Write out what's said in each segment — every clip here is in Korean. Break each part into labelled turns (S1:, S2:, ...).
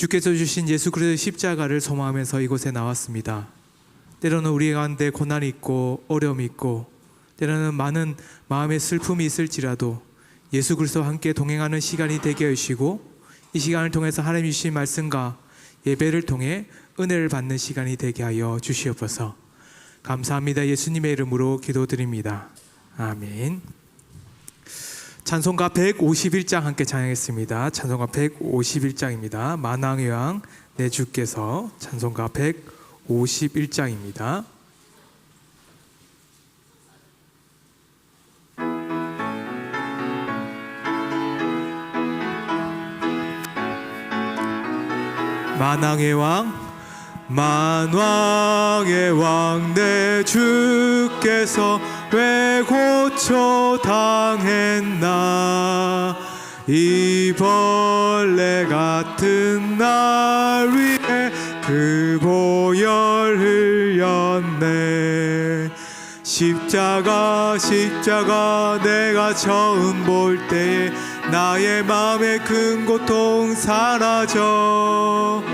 S1: 주께서 주신 예수 그리스도의 십자가를 소망하면서 이곳에 나왔습니다. 때로는 우리 가운데 고난이 있고 어려움이 있고 때로는 많은 마음의 슬픔이 있을지라도 예수 그리스도와 함께 동행하는 시간이 되게 해주시고 이 시간을 통해서 하나님 주신 말씀과 예배를 통해 은혜를 받는 시간이 되게 하여 주시옵소서. 감사합니다. 예수님의 이름으로 기도드립니다. 아멘. 찬송가 151장 함께 찬양했습니다. 찬송가 151장입니다. 만왕의 왕 내 주께서. 찬송가 151장입니다. 만왕의 왕 만왕의 왕 내 주께서 왜 고쳐 당했나. 이 벌레 같은 날 위해 그 보혈 흘렸네. 십자가 내가 처음 볼 때에 나의 마음의 큰 고통 사라져.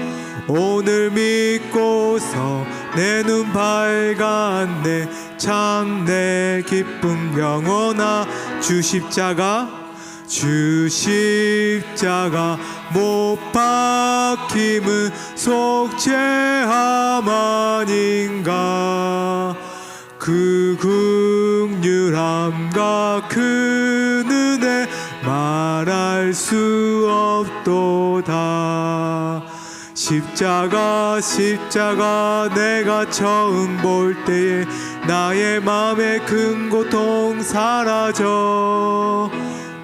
S1: 오늘 믿고서 내 눈 밝았네. 참 내 기쁨 영원하. 주 십자가 못 박힘은 속죄함 아닌가. 그 긍휼함과 그 은혜 말할 수 없도다. 십자가 내가 처음 볼 때에 나의 마음의 큰 고통 사라져.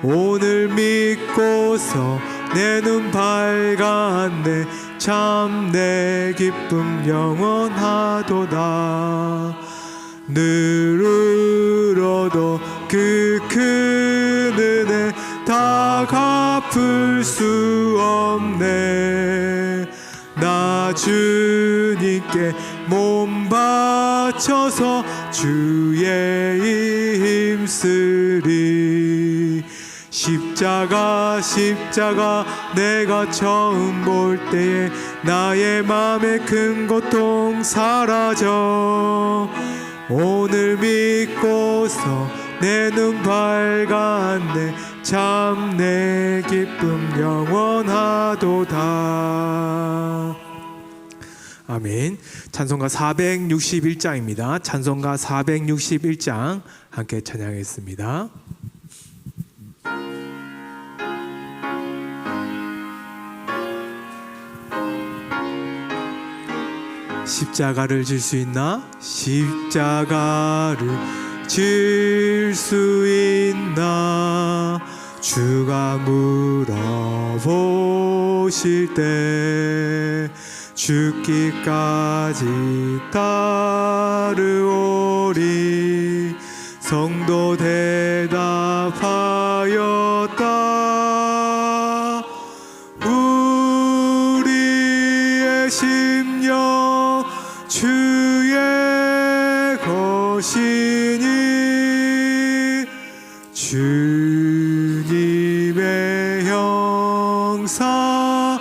S1: 오늘 믿고서 내 눈 밝았네. 참 내 기쁨 영원하도다. 늘 울어도 그 큰 은혜 다 갚을 수 없네. 나 주님께 몸 바쳐서 주의 힘쓰리. 십자가 내가 처음 볼 때에 나의 마음의 큰 고통 사라져. 오늘 믿고서 내 눈 밝았네. 참 내 기쁨 영원하도다. 아멘. 찬송가 461장입니다. 찬송가 461장 함께 찬양했습니다. 십자가를 질 수 있나? 십자가를 질 수 있나? 주가 물어보실 때 죽기까지 따르오리. 성도 대답하였다. 우리의 심령 주의 것이니 주님의 형상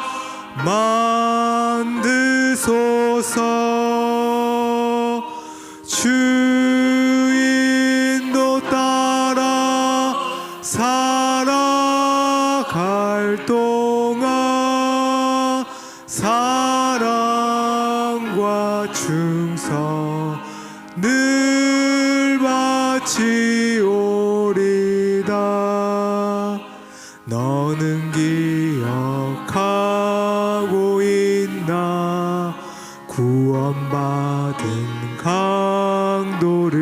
S1: 만드소서. 주인도 따라 살아갈 동안 사랑과 충성 늘 바치오리다. 너는 기억하고 있나? 구원받은 강도를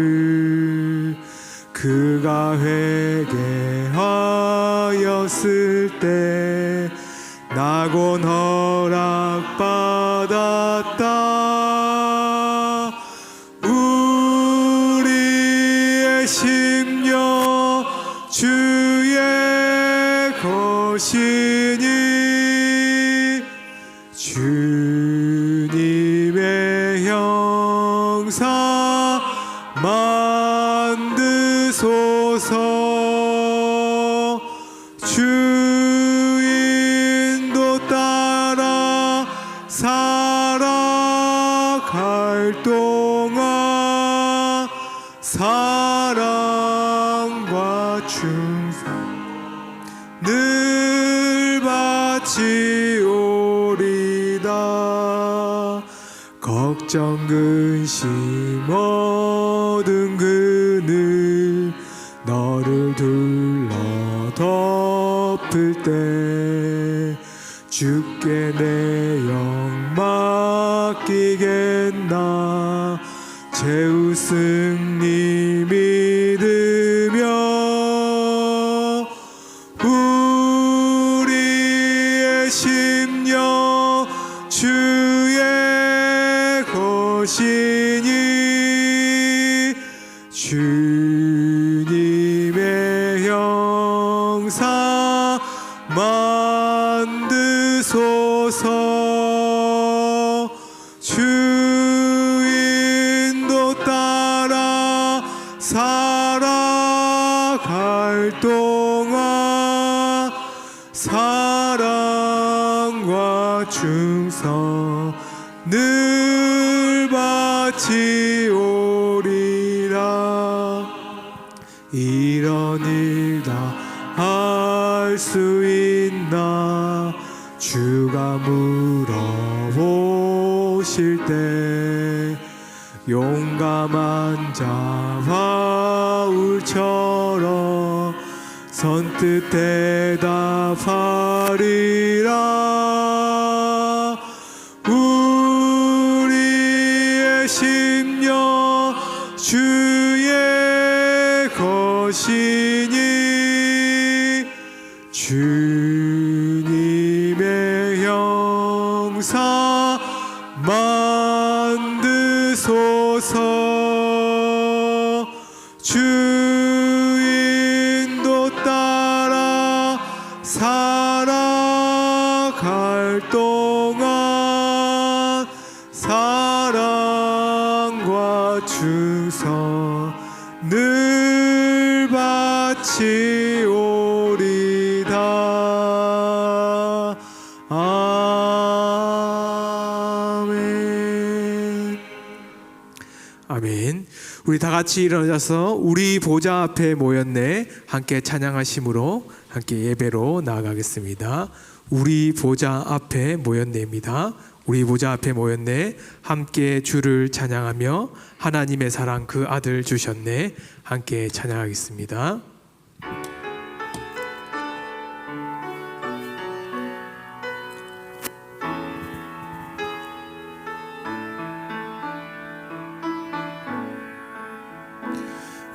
S1: 그가 회개하였을 때 낙원 허락받았다. 우리의 심령 주의 것이니 주님의 형상 만드소서. 주인도 따라 살아갈 동안 사랑과 충성 늘 바치오리다. 걱정 근심 모든 그늘 너를 둘러 덮을 때 주께 내 영 맡기겠나. 제우승리 믿으며 우리의 심령 주의 것이니 주님의 형상 만드소서. 주인도 따라 살아갈 동안 사랑과 충성 늘 바치오리라. 이런 일 다 할 수 있나. 주가 물어보실 때 용감한 자 바울처럼 선뜻 대답하리라. 우리의 심령 주의 것이니 주님의 형상 만드소서. 주인도 따라 살아갈 동안 사랑과 충성 늘 바치오리다. 아멘. 아멘. 우리 다 같이 일어나서 우리 보좌 앞에 모였네 함께 찬양하심으로 함께 예배로 나아가겠습니다. 우리 보좌 앞에 모였네입니다. 우리 보좌 앞에 모였네 함께 주를 찬양하며 하나님의 사랑 그 아들 주셨네 함께 찬양하겠습니다.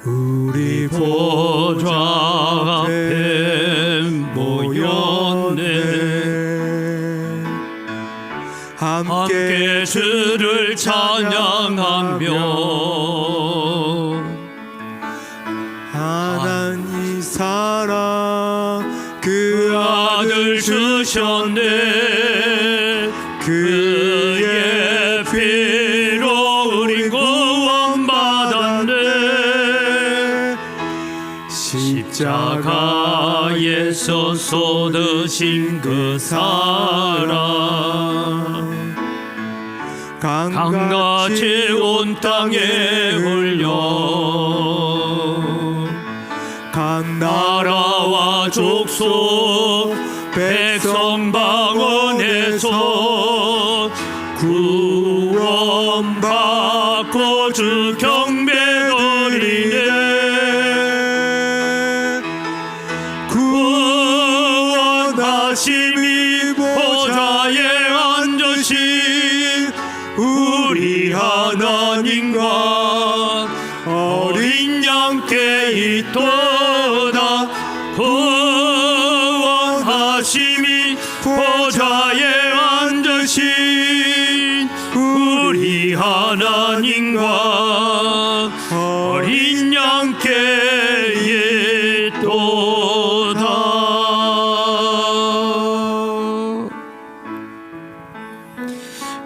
S1: 우리
S2: 보좌 앞에 모였네 함께 주를 찬양하며
S1: 하나님 사랑 그 아들
S2: 주셨네 그의 피로 우리 구원받았네 십자가에서 쏟으신 그 사랑 강같이 온 땅에 흘려 각 나라와 족속 백성 방언에서 구원받고 주 경배 드리네 구원하심이 보좌에 앉으신 우리 하나님과 어린 양께 있도다 구원하심이 보좌에 앉으신 우리 하나님과 어린 양께 있도다.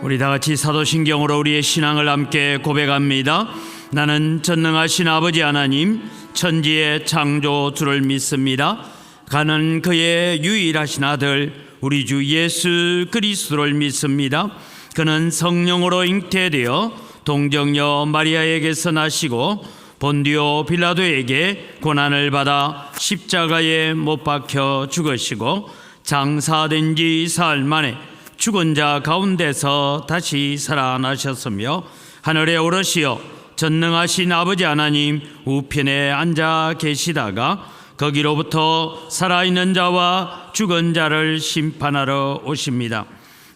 S2: 우리 다같이 사도신경으로 우리의 신앙을 함께 고백합니다. 나는 전능하신 아버지 하나님 천지의 창조주를 믿습니다. 가는 그의 유일하신 아들 우리 주 예수 그리스도를 믿습니다. 그는 성령으로 잉태되어 동정녀 마리아에게서 나시고 본디오 빌라도에게 고난을 받아 십자가에 못 박혀 죽으시고 장사된 지 사흘 만에 죽은 자 가운데서 다시 살아나셨으며 하늘에 오르시어 전능하신 아버지 하나님 우편에 앉아 계시다가 거기로부터 살아있는 자와 죽은 자를 심판하러 오십니다.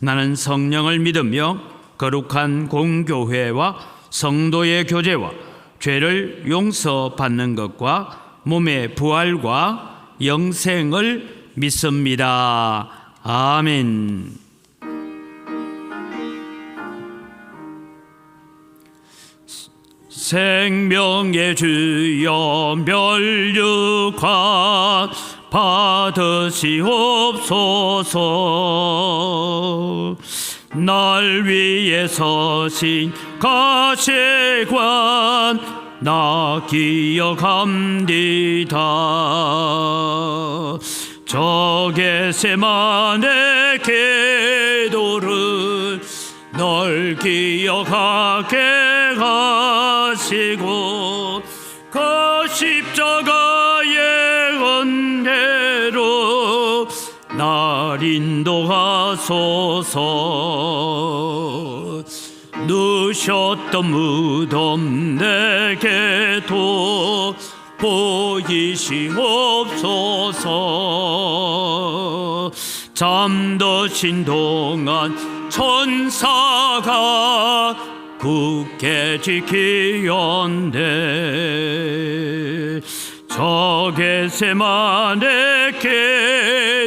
S2: 나는 성령을 믿으며 거룩한 공교회와 성도의 교제와 죄를 용서받는 것과 몸의 부활과 영생을 믿습니다. 아멘. 생명의 주여 멸류관 받으시옵소서. 날 위에 서신 가시관 나 기억합니다. 저 겟세마네 기도를 널 기억하게 하시고 그 십자가의 은혜로 날 인도하소서. 누셨던 무덤 내게도 보이시옵소서. 잠드신 동안 천사가 굳게 지키었네. 저 겟세마네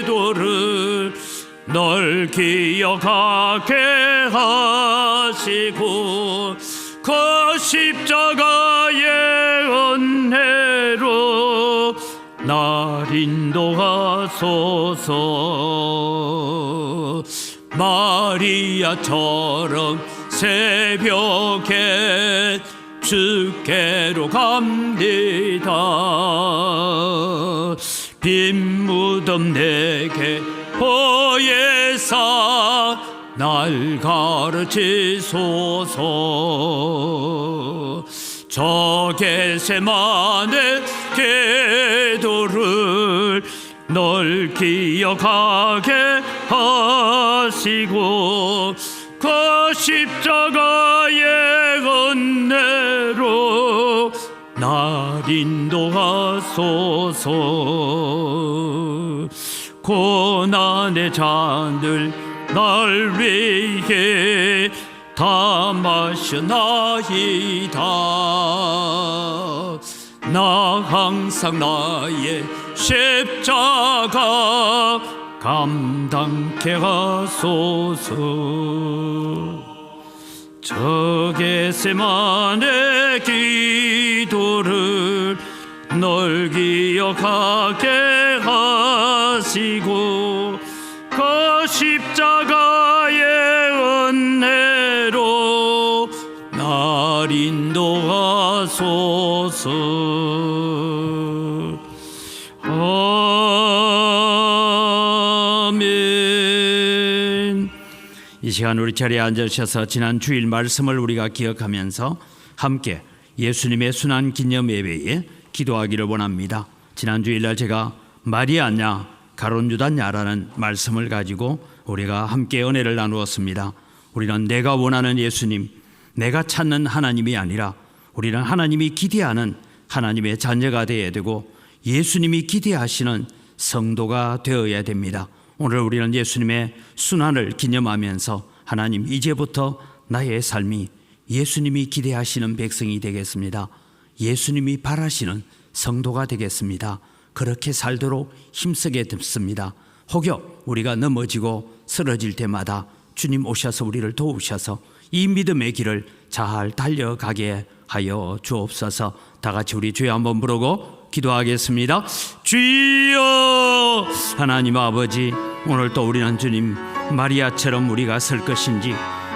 S2: 기도를 널 기억하게 하시고 그 십자가의 은혜로 날 인도하소서. 마리아처럼 새벽에 주께로 갑니다. 빈 무덤 내게 보혜사 날 가르치소서. 저 겟세마네 기도를 널 기억하게 하시고 그 십자가의 은혜로 날 인도하소서. 고난의 잔을 날 위해 다 마셔나이다. 나 항상 나의 십자가 감당케 하소서. 저 겟세마네 기도를 널 기억하게 하시고 그 십자가의 은혜로 날 인도하소서. 아멘. 이 시간 우리 자리에 앉으셔서 지난 주일 말씀을 우리가 기억하면서 함께 예수님의 순환 기념 예배에 기도하기를 원합니다. 지난 주일날 제가 마리아냐 가론유다냐라는 말씀을 가지고 우리가 함께 은혜를 나누었습니다. 우리는 내가 원하는 예수님, 내가 찾는 하나님이 아니라 우리는 하나님이 기대하는 하나님의 자녀가 되어야 되고 예수님이 기대하시는 성도가 되어야 됩니다. 오늘 우리는 예수님의 순환을 기념하면서 하나님, 이제부터 나의 삶이 예수님이 기대하시는 백성이 되겠습니다. 예수님이 바라시는 성도가 되겠습니다. 그렇게 살도록 힘쓰게 됩니다. 혹여 우리가 넘어지고 쓰러질 때마다 주님 오셔서 우리를 도우셔서 이 믿음의 길을 잘 달려가게 하여 주옵소서. 다 같이 우리 주여 한번 부르고 기도하겠습니다. 주여, 하나님 아버지, 오늘 또 우리는 주님 마리아처럼 우리가 설 것인지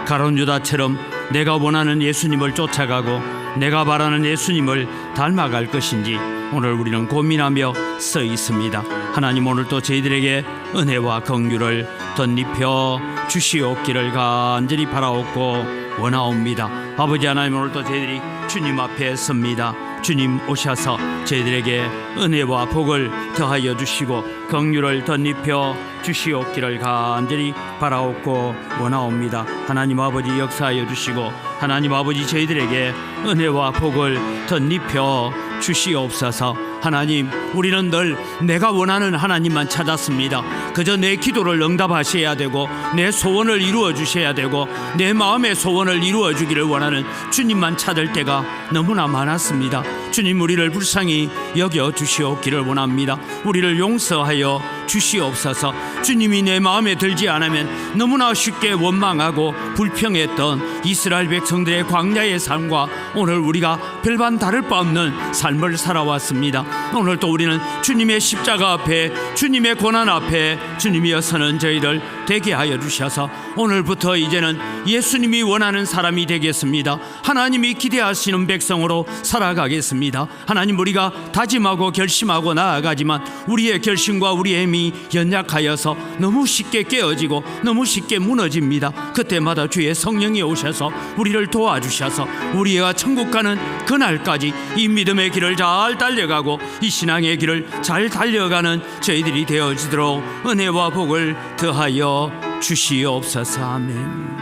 S2: 가론유다처럼 내가 원하는 예수님을 쫓아가고 내가 바라는 예수님을 닮아갈 것인지 오늘 우리는 고민하며 서 있습니다. 하나님, 오늘도 저희들에게 은혜와 긍휼을 덧입혀 주시옵기를 간절히 바라옵고 원하옵니다. 아버지 하나님, 오늘도 저희들이 주님 앞에 섭니다. 주님 오셔서 저희들에게 은혜와 복을 더하여 주시고 긍휼을 덧입혀 주시옵기를 간절히 바라옵고 원하옵니다. 하나님 아버지, 역사하여 주시고 하나님 아버지, 저희들에게 은혜와 복을 덧입혀 주시옵소서. 하나님, 우리는 늘 내가 원하는 하나님만 찾았습니다. 그저 내 기도를 응답하셔야 되고 내 소원을 이루어 주셔야 되고 내 마음의 소원을 이루어 주기를 원하는 주님만 찾을 때가 너무나 많았습니다. 주님, 우리를 불쌍히 여겨 주시옵기를 원합니다. 우리를 용서하여 주시옵소서. 주님이 내 마음에 들지 않으면 너무나 쉽게 원망하고 불평했던 이스라엘 백성들의 광야의 삶과 오늘 우리가 별반 다를 바 없는 삶을 살아왔습니다. 오늘도 우리는 주님의 십자가 앞에, 주님의 고난 앞에 주님이여 서는 저희를 되게 하여 주셔서 오늘부터 이제는 예수님이 원하는 사람이 되겠습니다. 하나님이 기대하시는 백성으로 살아가겠습니다. 하나님, 우리가 다짐하고 결심하고 나아가지만 우리의 결심과 우리의 힘이 연약하여서 너무 쉽게 깨어지고 너무 쉽게 무너집니다. 그때마다 주의 성령이 오셔서 우리를 도와주셔서 우리가 천국 가는 그날까지 이 믿음의 길을 잘 달려가고 이 신앙의 길을 잘 달려가는 저희들이 되어지도록 은혜와 복을 더하여 주시옵소서. 아멘.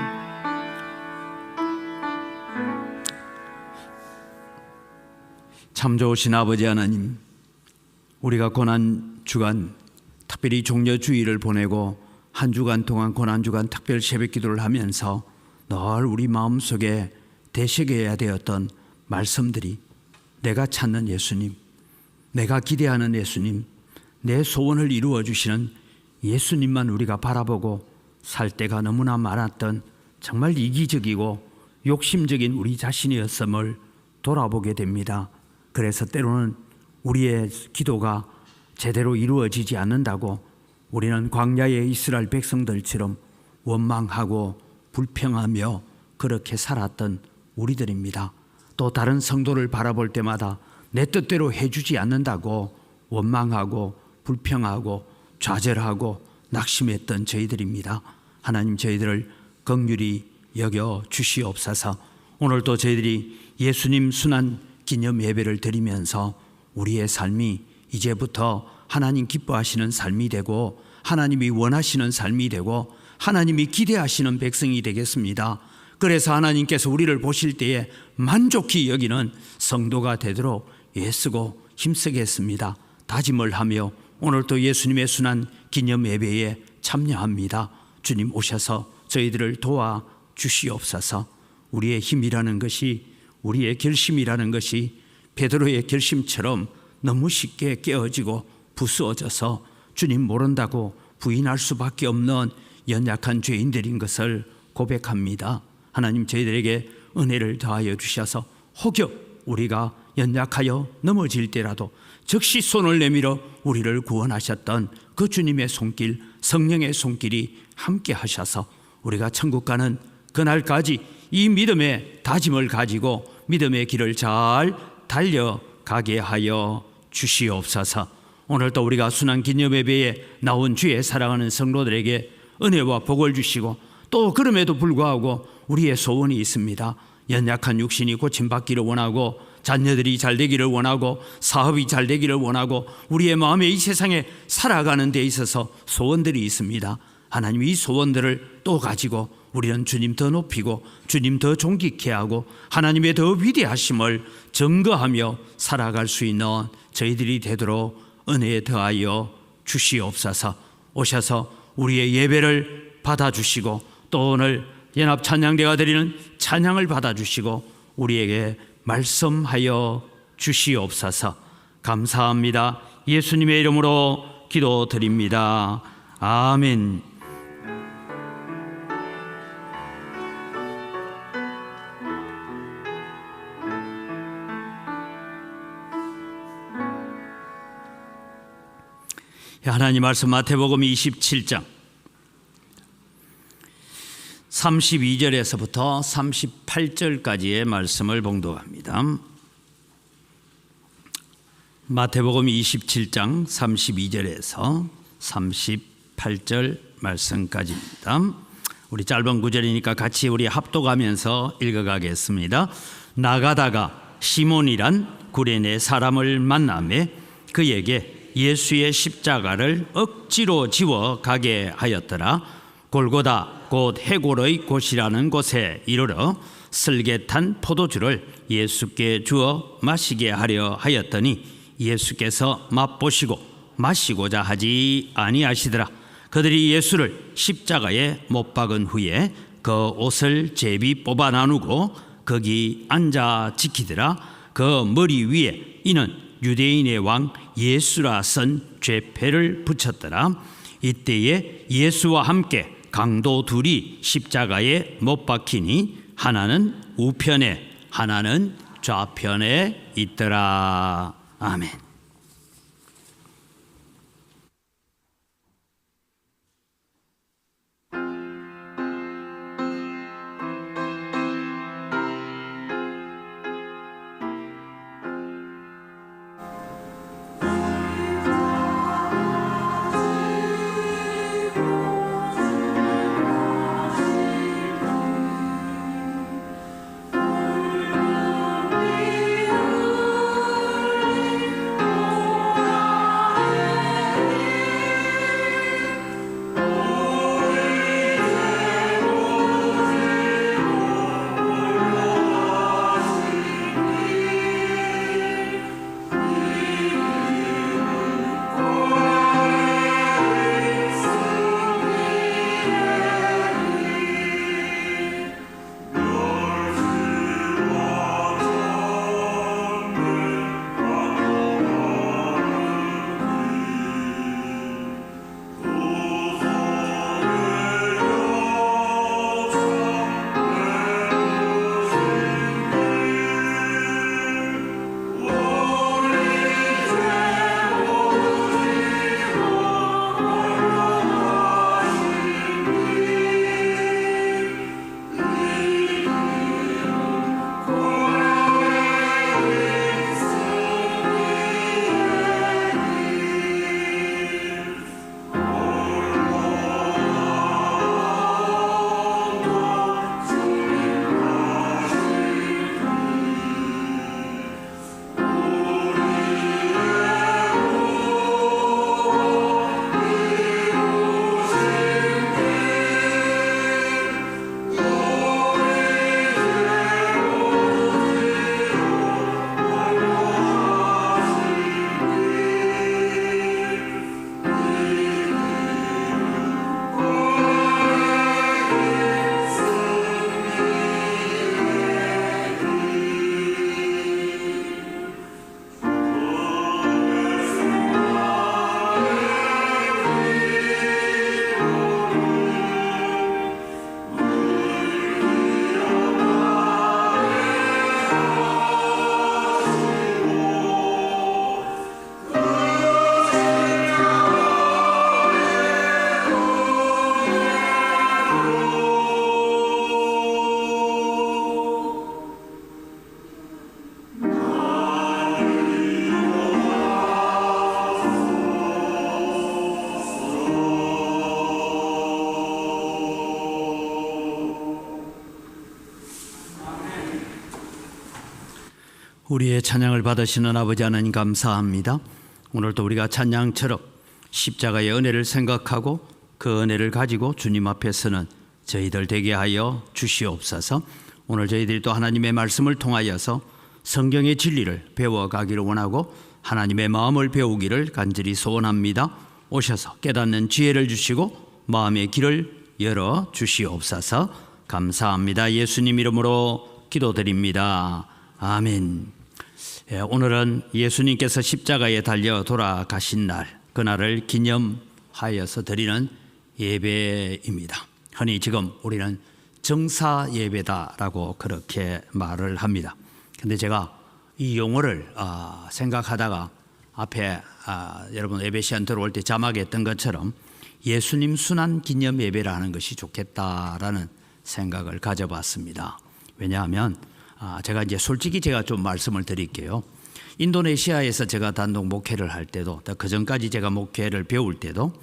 S2: 참 좋으신 아버지 하나님, 우리가 고난 주간, 특별히 종려 주일을 보내고 한 주간 동안 고난 주간 특별 새벽 기도를 하면서 늘 우리 마음속에 되새겨야 되었던 말씀들이, 내가 찾는 예수님, 내가 기대하는 예수님, 내 소원을 이루어 주시는 예수님만 우리가 바라보고 살 때가 너무나 많았던 정말 이기적이고 욕심적인 우리 자신이었음을 돌아보게 됩니다. 그래서 때로는 우리의 기도가 제대로 이루어지지 않는다고 우리는 광야의 이스라엘 백성들처럼 원망하고 불평하며 그렇게 살았던 우리들입니다. 또 다른 성도를 바라볼 때마다 내 뜻대로 해주지 않는다고 원망하고 불평하고 좌절하고 낙심했던 저희들입니다. 하나님, 저희들을 긍휼히 여겨 주시옵소서. 오늘도 저희들이 예수님 순환 기념 예배를 드리면서 우리의 삶이 이제부터 하나님 기뻐하시는 삶이 되고 하나님이 원하시는 삶이 되고 하나님이 기대하시는 백성이 되겠습니다. 그래서 하나님께서 우리를 보실 때에 만족히 여기는 성도가 되도록 애쓰고 힘쓰겠습니다. 다짐을 하며 오늘도 예수님의 순환 기념 예배에 참여합니다. 주님 오셔서 저희들을 도와 주시옵소서. 우리의 힘이라는 것이, 우리의 결심이라는 것이 베드로의 결심처럼 너무 쉽게 깨어지고 부수어져서 주님 모른다고 부인할 수밖에 없는 연약한 죄인들인 것을 고백합니다. 하나님, 저희들에게 은혜를 더하여 주셔서 혹여 우리가 연약하여 넘어질 때라도 즉시 손을 내밀어 우리를 구원하셨던 그 주님의 손길, 성령의 손길이 함께 하셔서 우리가 천국 가는 그날까지 이 믿음의 다짐을 가지고 믿음의 길을 잘 달려가게 하여 주시옵소서. 오늘도 우리가 순환 기념예배에 나온 주의 사랑하는 성도들에게 은혜와 복을 주시고, 또 그럼에도 불구하고 우리의 소원이 있습니다. 연약한 육신이 고침받기를 원하고, 자녀들이 잘 되기를 원하고, 사업이 잘 되기를 원하고, 우리의 마음에 이 세상에 살아가는 데 있어서 소원들이 있습니다. 하나님, 이 소원들을 또 가지고 우리는 주님 더 높이고 주님 더 존귀케 하고 하나님의 더 위대하심을 증거하며 살아갈 수 있는 저희들이 되도록 은혜에 더하여 주시옵소서. 오셔서 우리의 예배를 받아주시고, 또 오늘 연합 찬양대가 드리는 찬양을 받아주시고 우리에게 말씀하여 주시옵소서. 감사합니다. 예수님의 이름으로 기도드립니다. 아멘. 하나님 말씀 마태복음 27장 32절에서부터 38절까지의 말씀을 봉독합니다. 마태복음 27장 32절에서 38절 말씀까지입니다. 우리 짧은 구절이니까 같이 우리 합독하면서 읽어가겠습니다. 나가다가 시몬이란 구레네 사람을 만나매 그에게 예수의 십자가를 억지로 지워 가게 하였더라. 골고다 곧 해골의 곳이라는 곳에 이르러 슬개탄 포도주를 예수께 주어 마시게 하려 하였더니 예수께서 맛보시고 마시고자 하지 아니하시더라. 그들이 예수를 십자가에 못 박은 후에 그 옷을 제비 뽑아 나누고 거기 앉아 지키더라. 그 머리 위에 이는 유대인의 왕 예수라 쓴 죄패를 붙였더라. 이때에 예수와 함께 강도 둘이 십자가에 못 박히니 하나는 우편에 하나는 좌편에 있더라. 아멘. 우리의 찬양을 받으시는 아버지 하나님 감사합니다. 오늘도 우리가 찬양처럼 십자가의 은혜를 생각하고 그 은혜를 가지고 주님 앞에 서는 저희들 되게 하여 주시옵소서. 오늘 저희들이 또 하나님의 말씀을 통하여서 성경의 진리를 배워가기를 원하고 하나님의 마음을 배우기를 간절히 소원합니다. 오셔서 깨닫는 지혜를 주시고 마음의 길을 열어 주시옵소서. 감사합니다. 예수님 이름으로 기도드립니다. 아멘. 오늘은 예수님께서 십자가에 달려 돌아가신 날, 그날을 기념하여서 드리는 예배입니다. 흔히 지금 우리는 정사 예배다라고 그렇게 말을 합니다. 근데 제가 이 용어를 생각하다가 앞에 여러분 예배 시간 들어올 때 자막에 했던 것처럼 예수님 순환 기념 예배라는 것이 좋겠다라는 생각을 가져봤습니다. 왜냐하면 제가 이제 솔직히 제가 좀 말씀을 드릴게요. 인도네시아에서 제가 단독 목회를 할 때도, 그 전까지 제가 목회를 배울 때도,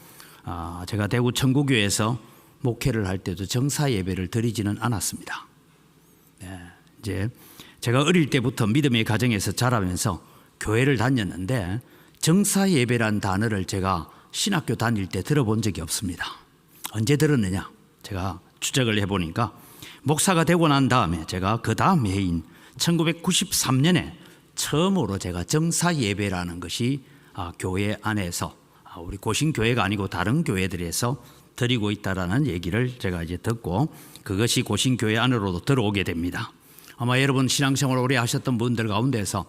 S2: 제가 대구 천국교회에서 목회를 할 때도 정사 예배를 드리지는 않았습니다. 이제 제가 어릴 때부터 믿음의 가정에서 자라면서 교회를 다녔는데 정사 예배란 단어를 제가 신학교 다닐 때 들어본 적이 없습니다. 언제 들었느냐? 제가 추적을 해보니까 목사가 되고 난 다음에 제가 그 다음 해인 1993년에 처음으로 제가 정사 예배라는 것이 교회 안에서, 우리 고신교회가 아니고 다른 교회들에서 드리고 있다라는 얘기를 제가 이제 듣고 그것이 고신교회 안으로도 들어오게 됩니다. 아마 여러분 신앙생활 오래 하셨던 분들 가운데서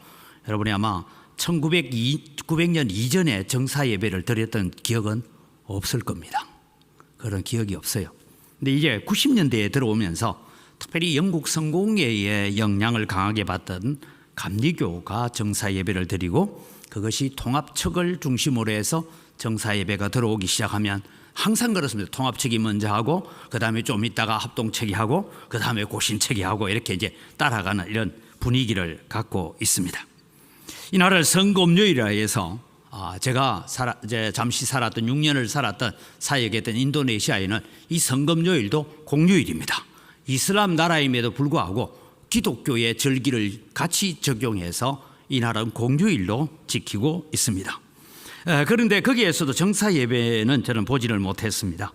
S2: 여러분이 아마 1900년 이전에 정사 예배를 드렸던 기억은 없을 겁니다. 그런 기억이 없어요. 근데 이제 90년대에 들어오면서 특별히 영국 성공회의 영향을 강하게 받던 감리교가 정사 예배를 드리고 그것이 통합측을 중심으로 해서 정사 예배가 들어오기 시작하면 항상 그렇습니다. 통합측이 먼저 하고 그 다음에 좀 있다가 합동측이 하고 그 다음에 고신측이 하고 이렇게 이제 따라가는 이런 분위기를 갖고 있습니다. 이 나라를 성금요일이라 해서 제가 이제 잠시 살았던 6년을 살았던 사역했던 인도네시아에는 이 성금요일도 공휴일입니다. 이슬람 나라임에도 불구하고 기독교의 절기를 같이 적용해서 이 나라는 공휴일로 지키고 있습니다. 그런데 거기에서도 정사 예배는 저는 보지를 못했습니다.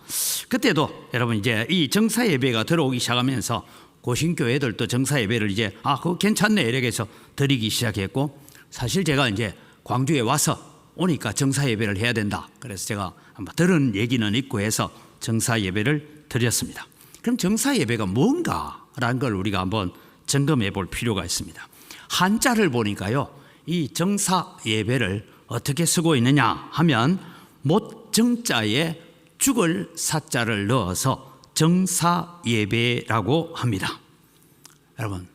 S2: 그때도 여러분 이제 이 정사 예배가 들어오기 시작하면서 고신교회들도 정사 예배를 이제 그거 괜찮네 이렇게 해서 드리기 시작했고 사실 제가 이제 광주에 와서 오니까 정사 예배를 해야 된다. 그래서 제가 한번 들은 얘기는 있고 해서 정사 예배를 드렸습니다. 그럼 정사 예배가 뭔가라는 걸 우리가 한번 점검해 볼 필요가 있습니다. 한자를 보니까요, 이 정사 예배를 어떻게 쓰고 있느냐 하면 못정자에 죽을 사자를 넣어서 정사 예배라고 합니다. 여러분,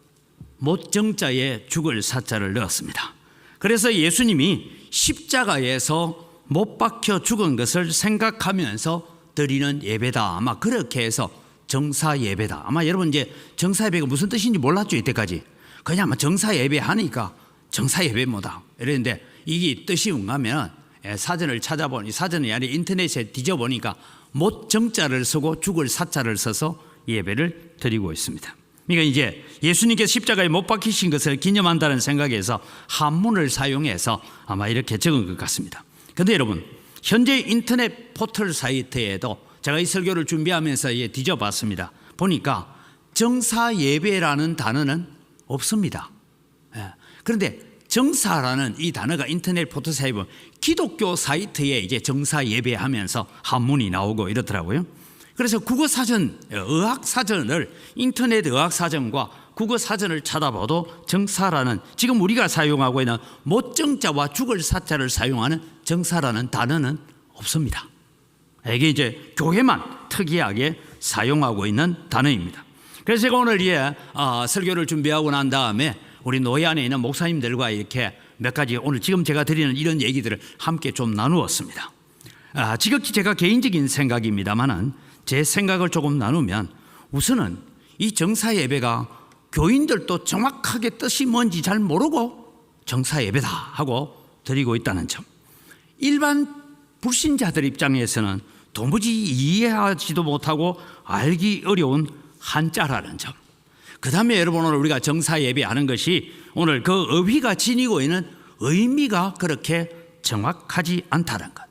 S2: 못정자에 죽을 사자를 넣었습니다. 그래서 예수님이 십자가에서 못 박혀 죽은 것을 생각하면서 드리는 예배다. 아마 그렇게 해서 정사 예배다. 아마 여러분 이제 정사 예배가 무슨 뜻인지 몰랐죠, 이때까지. 그냥 아마 정사 예배 하니까 정사 예배 뭐다 이랬는데 이게 뜻이 뭔가 하면 사전을 찾아보니 사전이 아니라 인터넷에 뒤져보니까 못 정자를 쓰고 죽을 사자를 써서 예배를 드리고 있습니다. 그러니까 이제 예수님께서 십자가에 못 박히신 것을 기념한다는 생각에서 한문을 사용해서 아마 이렇게 적은 것 같습니다. 그런데 여러분 현재 인터넷 포털 사이트에도 제가 이 설교를 준비하면서 뒤져봤습니다. 보니까 정사 예배라는 단어는 없습니다. 그런데 정사라는 이 단어가 인터넷 포털 사이트에 보면 기독교 사이트에 이제 정사 예배하면서 한문이 나오고 이렇더라고요. 그래서 국어사전, 의학사전을 인터넷 의학사전과 국어사전을 찾아봐도 정사라는 지금 우리가 사용하고 있는 못정자와 죽을 사자를 사용하는 정사라는 단어는 없습니다. 이게 이제 교회만 특이하게 사용하고 있는 단어입니다. 그래서 제가 오늘 설교를 준비하고 난 다음에 우리 노예 안에 있는 목사님들과 이렇게 몇 가지 오늘 지금 제가 드리는 이런 얘기들을 함께 좀 나누었습니다. 지극히 제가 개인적인 생각입니다만은 제 생각을 조금 나누면 우선은 이 정사 예배가 교인들도 정확하게 뜻이 뭔지 잘 모르고 정사 예배다 하고 드리고 있다는 점, 일반 불신자들 입장에서는 도무지 이해하지도 못하고 알기 어려운 한자라는 점, 그 다음에 여러분 오늘 우리가 정사 예배하는 것이 오늘 그 어휘가 지니고 있는 의미가 그렇게 정확하지 않다는 것,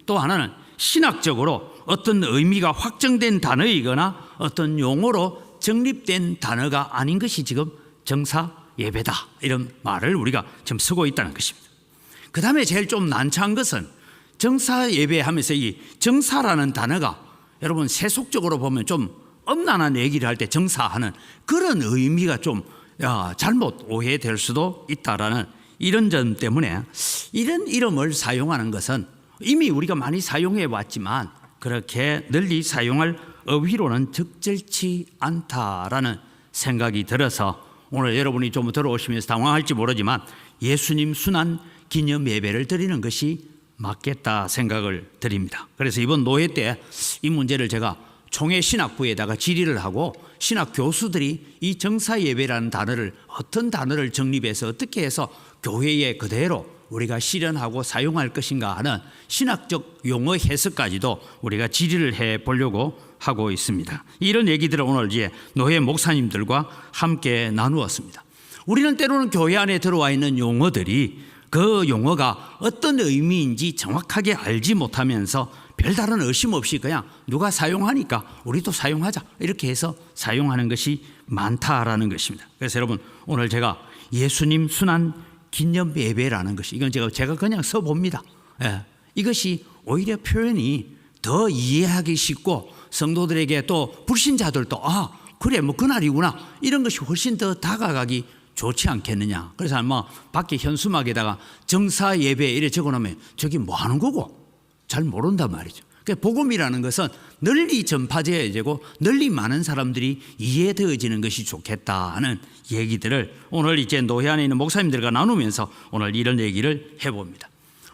S2: 또 하나는 신학적으로 어떤 의미가 확정된 단어이거나 어떤 용어로 정립된 단어가 아닌 것이 지금 정사 예배다 이런 말을 우리가 지금 쓰고 있다는 것입니다. 그 다음에 제일 좀 난처한 것은 정사 예배하면서 이 정사라는 단어가 여러분 세속적으로 보면 좀 엄난한 얘기를 할 때 정사하는 그런 의미가 좀 잘못 오해될 수도 있다라는 이런 점 때문에 이런 이름을 사용하는 것은 이미 우리가 많이 사용해 왔지만 그렇게 널리 사용할 어휘로는 적절치 않다라는 생각이 들어서 오늘 여러분이 좀 들어오시면서 당황할지 모르지만 예수님 순환 기념 예배를 드리는 것이 맞겠다 생각을 드립니다. 그래서 이번 노회 때 이 문제를 제가 총회 신학부에다가 질의를 하고 신학 교수들이 이 정사 예배라는 단어를 어떤 단어를 정립해서 어떻게 해서 교회에 그대로 우리가 실현하고 사용할 것인가 하는 신학적 용어 해석까지도 우리가 질의를 해 보려고 하고 있습니다. 이런 얘기들을 오늘 이제 노예 목사님들과 함께 나누었습니다. 우리는 때로는 교회 안에 들어와 있는 용어들이 그 용어가 어떤 의미인지 정확하게 알지 못하면서 별다른 의심 없이 그냥 누가 사용하니까 우리도 사용하자 이렇게 해서 사용하는 것이 많다라는 것입니다. 그래서 여러분 오늘 제가 예수님 순환 기념 예배라는 것이 이건 제가 그냥 써봅니다. 예. 이것이 오히려 표현이 더 이해하기 쉽고 성도들에게 또 불신자들도 그래 뭐 그날이구나 이런 것이 훨씬 더 다가가기 좋지 않겠느냐. 그래서 아마 밖에 현수막에다가 정사 예배 이래 적어놓으면 저기 뭐 하는 거고 잘 모른단 말이죠. 그러니까 복음이라는 것은 널리 전파되어야 되고 널리 많은 사람들이 이해되어지는 것이 좋겠다 하는 얘기들을 오늘 이제 노회 안에 있는 목사님들과 나누면서 오늘 이런 얘기를 해봅니다.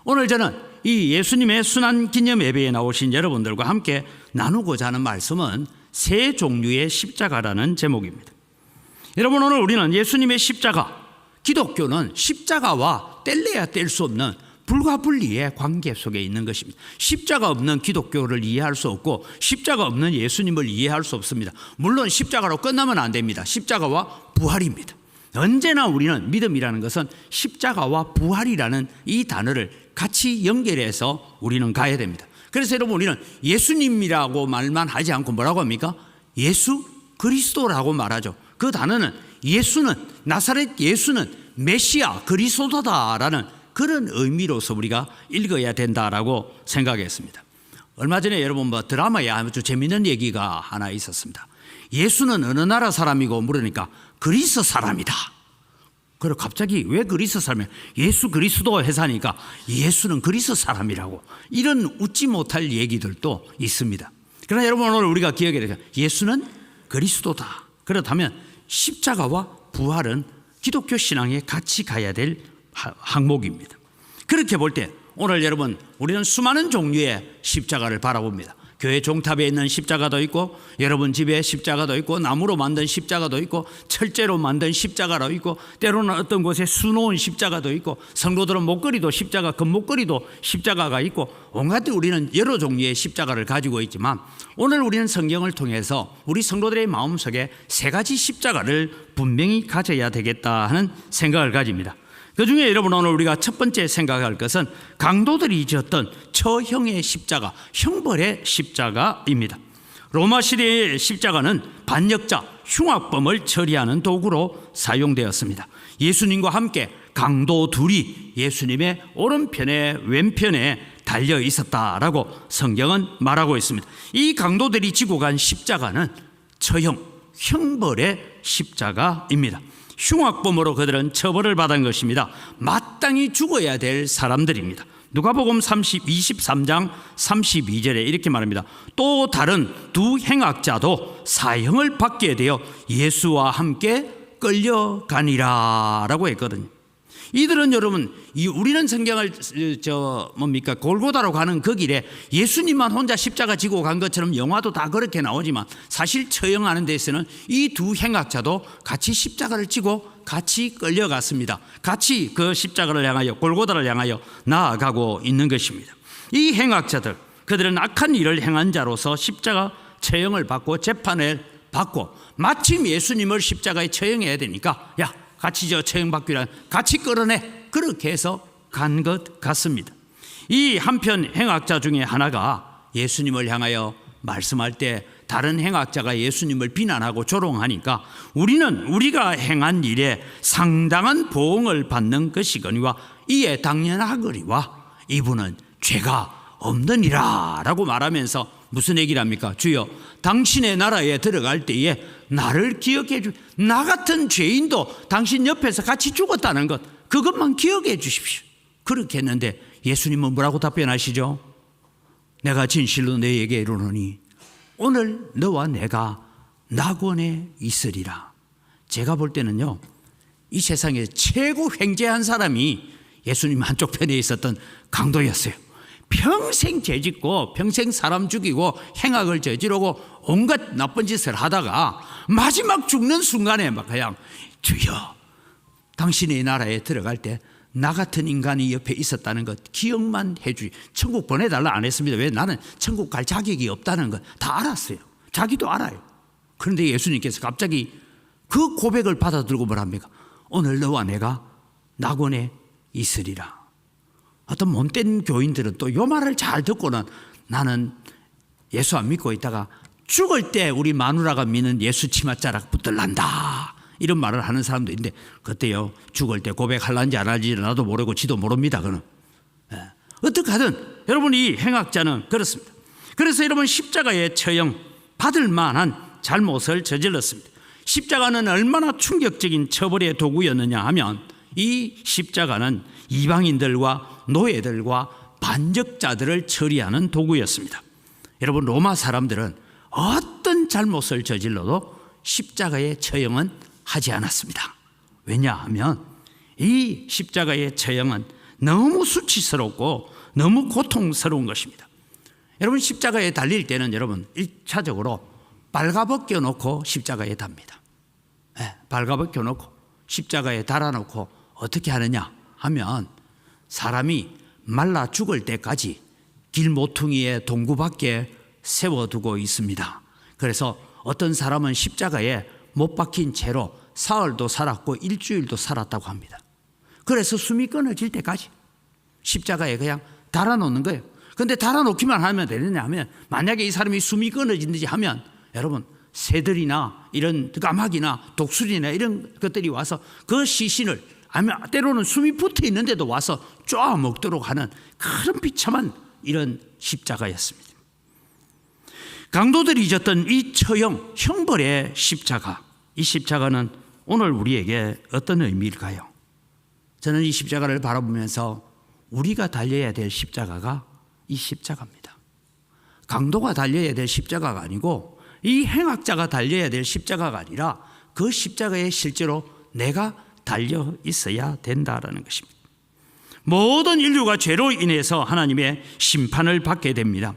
S2: 오늘 저는 이 예수님의 순환 기념 예배에 나오신 여러분들과 함께 나누고자 하는 말씀은 세 종류의 십자가라는 제목입니다. 여러분 오늘 우리는 예수님의 십자가, 기독교는 십자가와 뗄래야 뗄 수 없는 불가분리의 관계 속에 있는 것입니다. 십자가 없는 기독교를 이해할 수 없고 십자가 없는 예수님을 이해할 수 없습니다. 물론 십자가로 끝나면 안 됩니다. 십자가와 부활입니다. 언제나 우리는 믿음이라는 것은 십자가와 부활이라는 이 단어를 같이 연결해서 우리는 가야 됩니다. 그래서 여러분 우리는 예수님이라고 말만 하지 않고 뭐라고 합니까? 예수 그리스도라고 말하죠. 그 단어는 예수는 나사렛 예수는 메시아 그리스도다라는 그런 의미로서 우리가 읽어야 된다라고 생각했습니다. 얼마 전에 여러분 드라마에 아주 재미있는 얘기가 하나 있었습니다. 예수는 어느 나라 사람이고 물으니까 그리스 사람이다. 그리고 갑자기 왜 그리스 사람이야? 예수 그리스도 회사니까 예수는 그리스 사람이라고 이런 웃지 못할 얘기들도 있습니다. 그러나 여러분 오늘 우리가 기억해야 돼요. 예수는 그리스도다. 그렇다면 십자가와 부활은 기독교 신앙에 같이 가야 될 항목입니다. 그렇게 볼 때 오늘 여러분 우리는 수많은 종류의 십자가를 바라봅니다. 교회 종탑에 있는 십자가도 있고 여러분 집에 십자가도 있고 나무로 만든 십자가도 있고 철제로 만든 십자가도 있고 때로는 어떤 곳에 수놓은 십자가도 있고 성도들은 목걸이도 십자가 금목걸이도 십자가가 있고 온갖 우리는 여러 종류의 십자가를 가지고 있지만 오늘 우리는 성경을 통해서 우리 성도들의 마음속에 세 가지 십자가를 분명히 가져야 되겠다 하는 생각을 가집니다. 그 중에 여러분 오늘 우리가 첫 번째 생각할 것은 강도들이 지었던 처형의 십자가, 형벌의 십자가입니다. 로마 시대의 십자가는 반역자, 흉악범을 처리하는 도구로 사용되었습니다. 예수님과 함께 강도 둘이 예수님의 오른편에 왼편에 달려 있었다라고 성경은 말하고 있습니다. 이 강도들이 지고 간 십자가는 처형, 형벌의 십자가입니다. 흉악범으로 그들은 처벌을 받은 것입니다. 마땅히 죽어야 될 사람들입니다. 누가복음 23장 32절에 이렇게 말합니다. 또 다른 두 행악자도 사형을 받게 되어 예수와 함께 끌려가니라 라고 했거든요. 이들은 여러분 우리는 성경을 골고다로 가는 그 길에 예수님만 혼자 십자가 지고 간 것처럼 영화도 다 그렇게 나오지만 사실 처형하는 데서는 이 두 행악자도 같이 십자가를 지고 같이 끌려갔습니다. 같이 그 십자가를 향하여 골고다를 향하여 나아가고 있는 것입니다. 이 행악자들 그들은 악한 일을 행한 자로서 십자가 처형을 받고 재판을 받고 마침 예수님을 십자가에 처형해야 되니까 야 같이 처형받기란 같이 끌어내 그렇게 해서 간 것 같습니다. 이 한편 행악자 중에 하나가 예수님을 향하여 말씀할 때 다른 행악자가 예수님을 비난하고 조롱하니까 우리는 우리가 행한 일에 상당한 보응을 받는 것이거니와 이에 당연하거니와 이분은 죄가 없느니라 라고 말하면서 무슨 얘기를 합니까? 주여 당신의 나라에 들어갈 때에 나를 기억해 나 같은 죄인도 당신 옆에서 같이 죽었다는 것 그것만 기억해 주십시오. 그렇게 했는데 예수님은 뭐라고 답변하시죠? 내가 진실로 너에게 이르노니 오늘 너와 내가 낙원에 있으리라. 제가 볼 때는요 이 세상에 최고 횡재한 사람이 예수님 한쪽 편에 있었던 강도였어요. 평생 죄짓고 평생 사람 죽이고 행악을 저지르고 온갖 나쁜 짓을 하다가 마지막 죽는 순간에 막 그냥 주여 당신의 나라에 들어갈 때 나 같은 인간이 옆에 있었다는 것 기억만 해주지. 천국 보내달라 안 했습니다. 왜? 나는 천국 갈 자격이 없다는 것 다 알았어요. 자기도 알아요. 그런데 예수님께서 갑자기 그 고백을 받아들고 뭐랍니까? 오늘 너와 내가 낙원에 있으리라. 어떤 못된 교인들은 또 요 말을 잘 듣고는 나는 예수 안 믿고 있다가 죽을 때 우리 마누라가 믿는 예수 치맛자락 붙들란다 이런 말을 하는 사람도 있는데 그때요 죽을 때 고백할란지 안 할지 나도 모르고 지도 모릅니다. 그는 어떻게 하든 여러분 이 행악자는 그렇습니다. 그래서 여러분 십자가의 처형 받을 만한 잘못을 저질렀습니다. 십자가는 얼마나 충격적인 처벌의 도구였느냐 하면 이 십자가는 이방인들과 노예들과 반역자들을 처리하는 도구였습니다. 여러분 로마 사람들은 어떤 잘못을 저질러도 십자가의 처형은 하지 않았습니다. 왜냐하면 이 십자가의 처형은 너무 수치스럽고 너무 고통스러운 것입니다. 여러분 십자가에 달릴 때는 여러분 1차적으로 발가벗겨 놓고 십자가에 답니다. 발가벗겨 놓고 십자가에 달아놓고 어떻게 하느냐 하면 사람이 말라 죽을 때까지 길 모퉁이에 동구 밖에 세워두고 있습니다. 그래서 어떤 사람은 십자가에 못 박힌 채로 사흘도 살았고 일주일도 살았다고 합니다. 그래서 숨이 끊어질 때까지 십자가에 그냥 달아놓는 거예요. 그런데 달아놓기만 하면 되느냐 하면 만약에 이 사람이 숨이 끊어진다지 하면 여러분 새들이나 이런 까마귀나 독수리나 이런 것들이 와서 그 시신을 아니면 때로는 숨이 붙어 있는데도 와서 쪼아 먹도록 하는 그런 비참한 이런 십자가였습니다. 강도들이 졌던 이 처형 형벌의 십자가, 이 십자가는 오늘 우리에게 어떤 의미일까요? 저는 이 십자가를 바라보면서 우리가 달려야 될 십자가가 이 십자가입니다. 강도가 달려야 될 십자가가 아니고 이 행악자가 달려야 될 십자가가 아니라 그 십자가에 실제로 내가 달려 있어야 된다라는 것입니다. 모든 인류가 죄로 인해서 하나님의 심판을 받게 됩니다.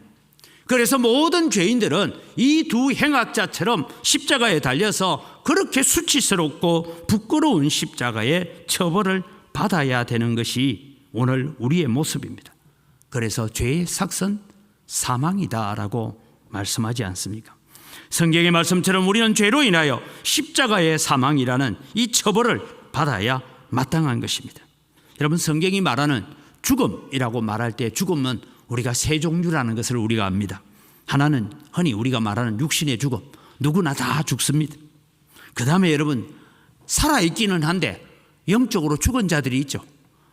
S2: 그래서 모든 죄인들은 이 두 행악자처럼 십자가에 달려서 그렇게 수치스럽고 부끄러운 십자가의 처벌을 받아야 되는 것이 오늘 우리의 모습입니다. 그래서 죄의 삭선 사망이다라고 말씀하지 않습니까? 성경의 말씀처럼 우리는 죄로 인하여 십자가의 사망이라는 이 처벌을 받아야 마땅한 것입니다. 여러분 성경이 말하는 죽음이라고 말할 때 죽음은 우리가 세 종류라는 것을 우리가 압니다. 하나는 흔히 우리가 말하는 육신의 죽음, 누구나 다 죽습니다. 그 다음에 여러분 살아있기는 한데 영적으로 죽은 자들이 있죠.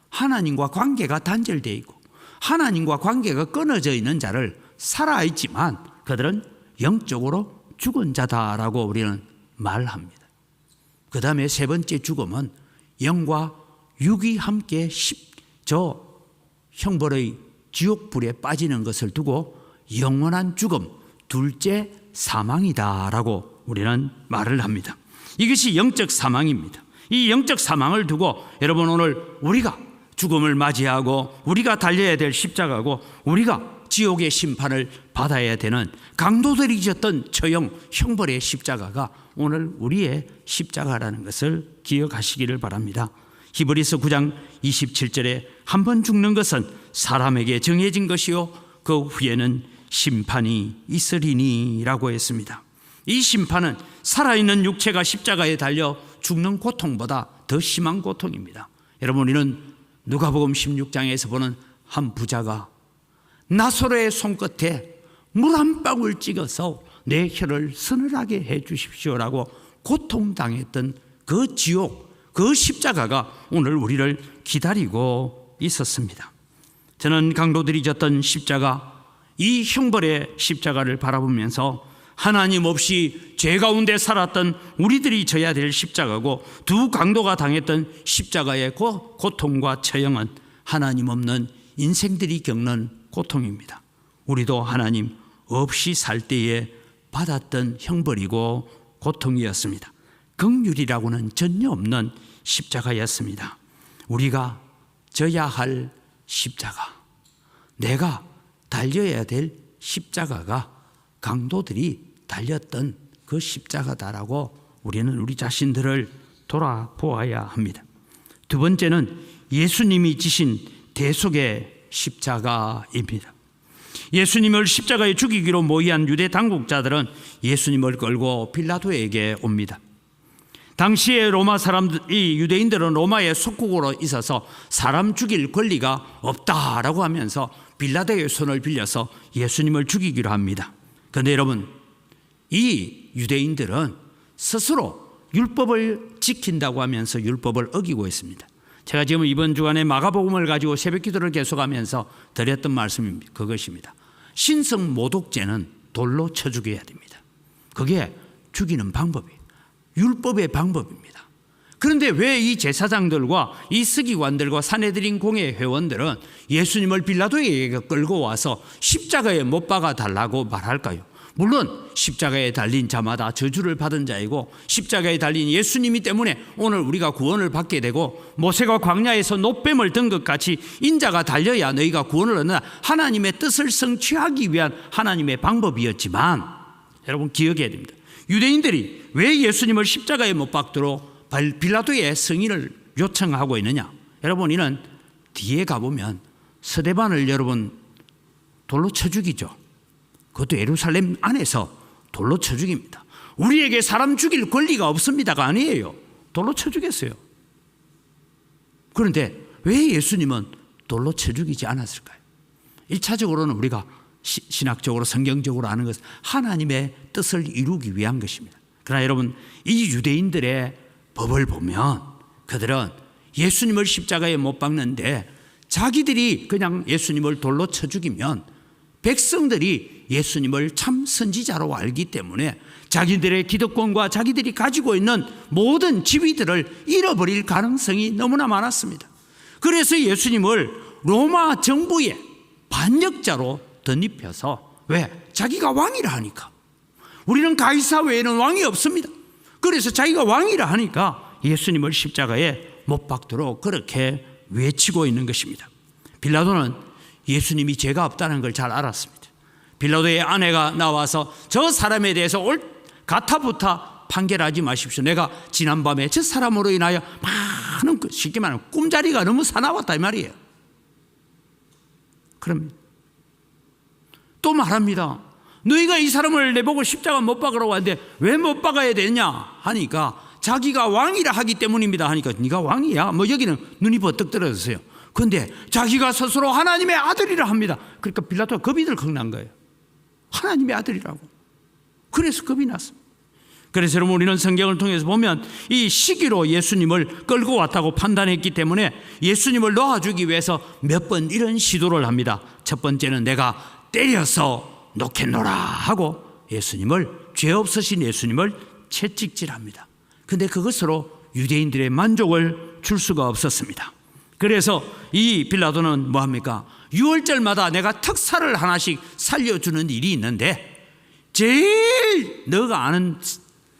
S2: 하나님과 관계가 단절되어 있고 하나님과 관계가 끊어져 있는 자를 살아있지만 그들은 영적으로 죽은 자다라고 우리는 말합니다. 그 다음에 세 번째 죽음은 영과 육이 함께 저 형벌의 지옥불에 빠지는 것을 두고 영원한 죽음, 둘째 사망이다라고 우리는 말을 합니다. 이것이 영적 사망입니다. 이 영적 사망을 두고 여러분 오늘 우리가 죽음을 맞이하고 우리가 달려야 될 십자가고 우리가 지옥의 심판을 받아야 되는 강도들이 졌던 처형 형벌의 십자가가 오늘 우리의 십자가라는 것을 기억하시기를 바랍니다. 히브리서 9장 27절에 한 번 죽는 것은 사람에게 정해진 것이요 그 후에는 심판이 있으리니 라고 했습니다. 이 심판은 살아있는 육체가 십자가에 달려 죽는 고통보다 더 심한 고통입니다. 여러분 우리는 누가복음 16장에서 보는 한 부자가 나사로의 손끝에 물 한 방울 찍어서 내 혀를 서늘하게 해 주십시오라고 고통당했던 그 지옥, 그 십자가가 오늘 우리를 기다리고 있었습니다. 저는 강도들이 졌던 십자가, 이 형벌의 십자가를 바라보면서 하나님 없이 죄 가운데 살았던 우리들이 져야 될 십자가고 두 강도가 당했던 십자가의 고통과 처형은 하나님 없는 인생들이 겪는 고통입니다. 우리도 하나님 없이 살 때에 받았던 형벌이고 고통이었습니다. 긍휼이라고는 전혀 없는 십자가였습니다. 우리가 져야 할 십자가, 내가 달려야 될 십자가가 강도들이 달렸던 그 십자가다라고 우리는 우리 자신들을 돌아보아야 합니다. 두 번째는 예수님이 지신 대속의 십자가입니다. 예수님을 십자가에 죽이기로 모의한 유대 당국자들은 예수님을 끌고 빌라도에게 옵니다. 당시에 로마 사람들, 이 유대인들은 로마의 속국으로 있어서 사람 죽일 권리가 없다라고 하면서 빌라도의 손을 빌려서 예수님을 죽이기로 합니다. 그런데 여러분, 이 유대인들은 스스로 율법을 지킨다고 하면서 율법을 어기고 있습니다. 제가 지금 이번 주간에 마가복음을 가지고 새벽기도를 계속하면서 드렸던 말씀이 그것입니다. 신성 모독죄는 돌로 쳐 죽여야 됩니다. 그게 죽이는 방법이에요. 율법의 방법입니다. 그런데 왜 이 제사장들과 이 서기관들과 산헤드린 공회 회원들은 예수님을 빌라도에게 끌고 와서 십자가에 못 박아 달라고 말할까요? 물론 십자가에 달린 자마다 저주를 받은 자이고 십자가에 달린 예수님이 때문에 오늘 우리가 구원을 받게 되고 모세가 광야에서 노뱀을 든 것 같이 인자가 달려야 너희가 구원을 얻는다, 하나님의 뜻을 성취하기 위한 하나님의 방법이었지만, 여러분 기억해야 됩니다. 유대인들이 왜 예수님을 십자가에 못 박도록 빌라도의 승인을 요청하고 있느냐? 여러분, 이는 뒤에 가보면 스데반을 여러분 돌로 쳐 죽이죠. 그것도 예루살렘 안에서 돌로 쳐 죽입니다. 우리에게 사람 죽일 권리가 없습니다가 아니에요. 돌로 쳐 죽였어요. 그런데 왜 예수님은 돌로 쳐 죽이지 않았을까요? 1차적으로는 우리가 신학적으로 성경적으로 아는 것은 하나님의 뜻을 이루기 위한 것입니다. 그러나 여러분, 이 유대인들의 법을 보면 그들은 예수님을 십자가에 못 박는데 자기들이 그냥 예수님을 돌로 쳐 죽이면 백성들이 예수님을 참 선지자로 알기 때문에 자기들의 기득권과 자기들이 가지고 있는 모든 지위들을 잃어버릴 가능성이 너무나 많았습니다. 그래서 예수님을 로마 정부의 반역자로 덧입혀서, 왜? 자기가 왕이라 하니까. 우리는 가이사 외에는 왕이 없습니다. 그래서 자기가 왕이라 하니까 예수님을 십자가에 못 박도록 그렇게 외치고 있는 것입니다. 빌라도는 예수님이 죄가 없다는 걸 잘 알았습니다. 빌라도의 아내가 나와서 저 사람에 대해서 가타부타 판결하지 마십시오. 내가 지난밤에 저 사람으로 인하여 많은, 쉽게 말하면 꿈자리가 너무 사나웠다 이 말이에요. 그럼 또 말합니다. 너희가 이 사람을 내보고 십자가 못 박으라고 하는데 왜 못 박아야 되냐 하니까 자기가 왕이라 하기 때문입니다 하니까, 네가 왕이야? 뭐 여기는 눈이 버뜩 떨어졌어요. 그런데 자기가 스스로 하나님의 아들이라 합니다. 그러니까 빌라도가 겁이 덜컥 난 거예요. 하나님의 아들이라고. 그래서 겁이 났습니다. 그래서 여러분, 우리는 성경을 통해서 보면 이 시기로 예수님을 끌고 왔다고 판단했기 때문에 예수님을 놓아주기 위해서 몇 번 이런 시도를 합니다. 첫 번째는 내가 때려서 놓겠노라 하고 예수님을, 죄 없으신 예수님을 채찍질합니다. 그런데 그것으로 유대인들의 만족을 줄 수가 없었습니다. 그래서 이 빌라도는 뭐합니까? 6월절마다 내가 특사를 하나씩 살려주는 일이 있는데 제일 너가 아는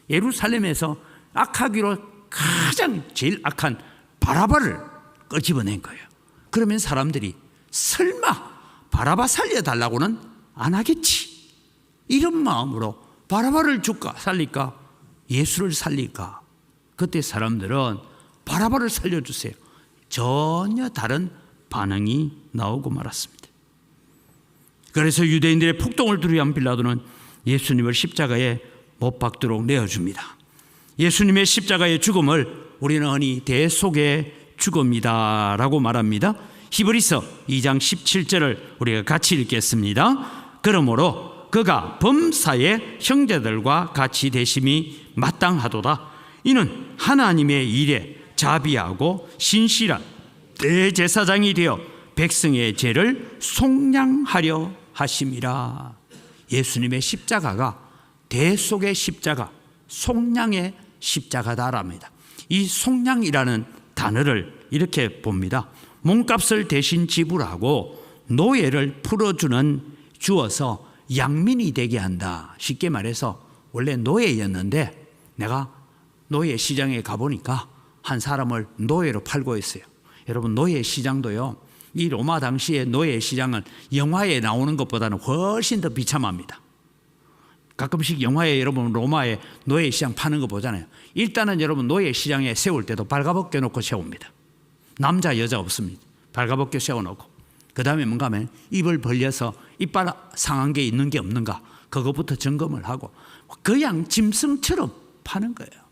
S2: 예루살렘에서 악하기로 가장 제일 악한 바라바를 끄집어낸 거예요. 그러면 사람들이 설마 바라바 살려달라고는 안 하겠지, 이런 마음으로 바라바를 줄까 살릴까, 예수를 살릴까. 그때 사람들은 바라바를 살려주세요. 전혀 다른 반응이 나오고 말았습니다. 그래서 유대인들의 폭동을 두려워한 빌라도는 예수님을 십자가에 못 박도록 내어줍니다. 예수님의 십자가의 죽음을 우리는 흔히 대속의 죽음이다라고 말합니다. 히브리서 2장 17절을 우리가 같이 읽겠습니다. 그러므로 그가 범사의 형제들과 같이 되심이 마땅하도다. 이는 하나님의 일에 자비하고 신실한 대제사장이 되어 백성의 죄를 속량하려 하심이라. 예수님의 십자가가 대속의 십자가, 속량의 십자가다랍니다. 이 속량이라는 단어를 이렇게 봅니다. 몸값을 대신 지불하고 노예를 주어서 양민이 되게 한다. 쉽게 말해서 원래 노예였는데 내가 노예 시장에 가보니까 한 사람을 노예로 팔고 있어요. 여러분, 노예 시장도요, 이 로마 당시의 노예 시장은 영화에 나오는 것보다는 훨씬 더 비참합니다. 가끔씩 영화에 여러분 로마의 노예 시장 파는 거 보잖아요. 일단은 여러분 노예 시장에 세울 때도 발가벗겨 놓고 세웁니다. 남자 여자 없습니다. 발가벗겨 세워놓고 그 다음에 뭔가 하면 입을 벌려서 이빨 상한 게 있는 게 없는가 그것부터 점검을 하고 그냥 짐승처럼 파는 거예요.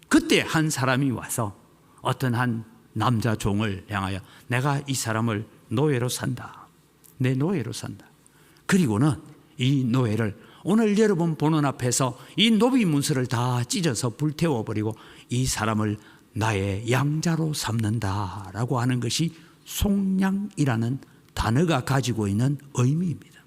S2: 그때 한 사람이 와서 어떤 한 남자 종을 향하여 내가 이 사람을 노예로 산다. 내 노예로 산다. 그리고는 이 노예를 오늘 여러분 보는 앞에서 이 노비 문서를 다 찢어서 불태워버리고 이 사람을 나의 양자로 삼는다라고 하는 것이 속량이라는 단어가 가지고 있는 의미입니다.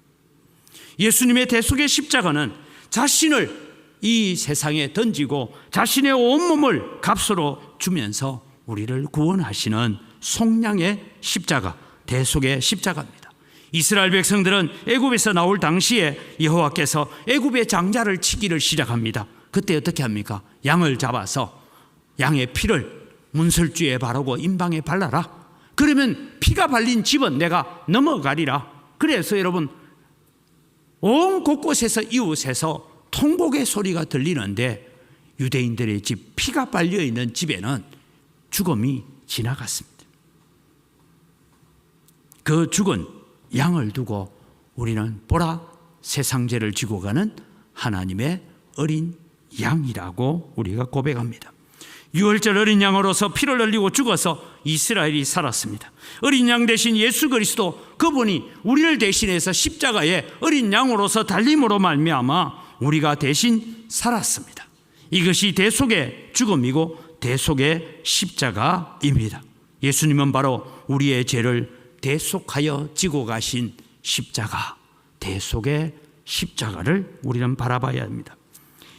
S2: 예수님의 대속의 십자가는 자신을 이 세상에 던지고 자신의 온몸을 값으로 주면서 우리를 구원하시는 속량의 십자가, 대속의 십자가입니다. 이스라엘 백성들은 애굽에서 나올 당시에 여호와께서 애굽의 장자를 치기를 시작합니다. 그때 어떻게 합니까? 양을 잡아서 양의 피를 문설주에 바르고 임방에 발라라. 그러면 피가 발린 집은 내가 넘어가리라. 그래서 여러분 온 곳곳에서 이웃에서 통곡의 소리가 들리는데 유대인들의 집, 피가 발려있는 집에는 죽음이 지나갔습니다. 그 죽은 양을 두고 우리는 보라 세상 죄를 지고 가는 하나님의 어린 양이라고 우리가 고백합니다. 유월절 어린 양으로서 피를 흘리고 죽어서 이스라엘이 살았습니다. 어린 양 대신 예수 그리스도 그분이 우리를 대신해서 십자가에 어린 양으로서 달림으로 말미암아 우리가 대신 살았습니다. 이것이 대속의 죽음이고 대속의 십자가입니다. 예수님은 바로 우리의 죄를 대속하여 지고 가신 십자가, 대속의 십자가를 우리는 바라봐야 합니다.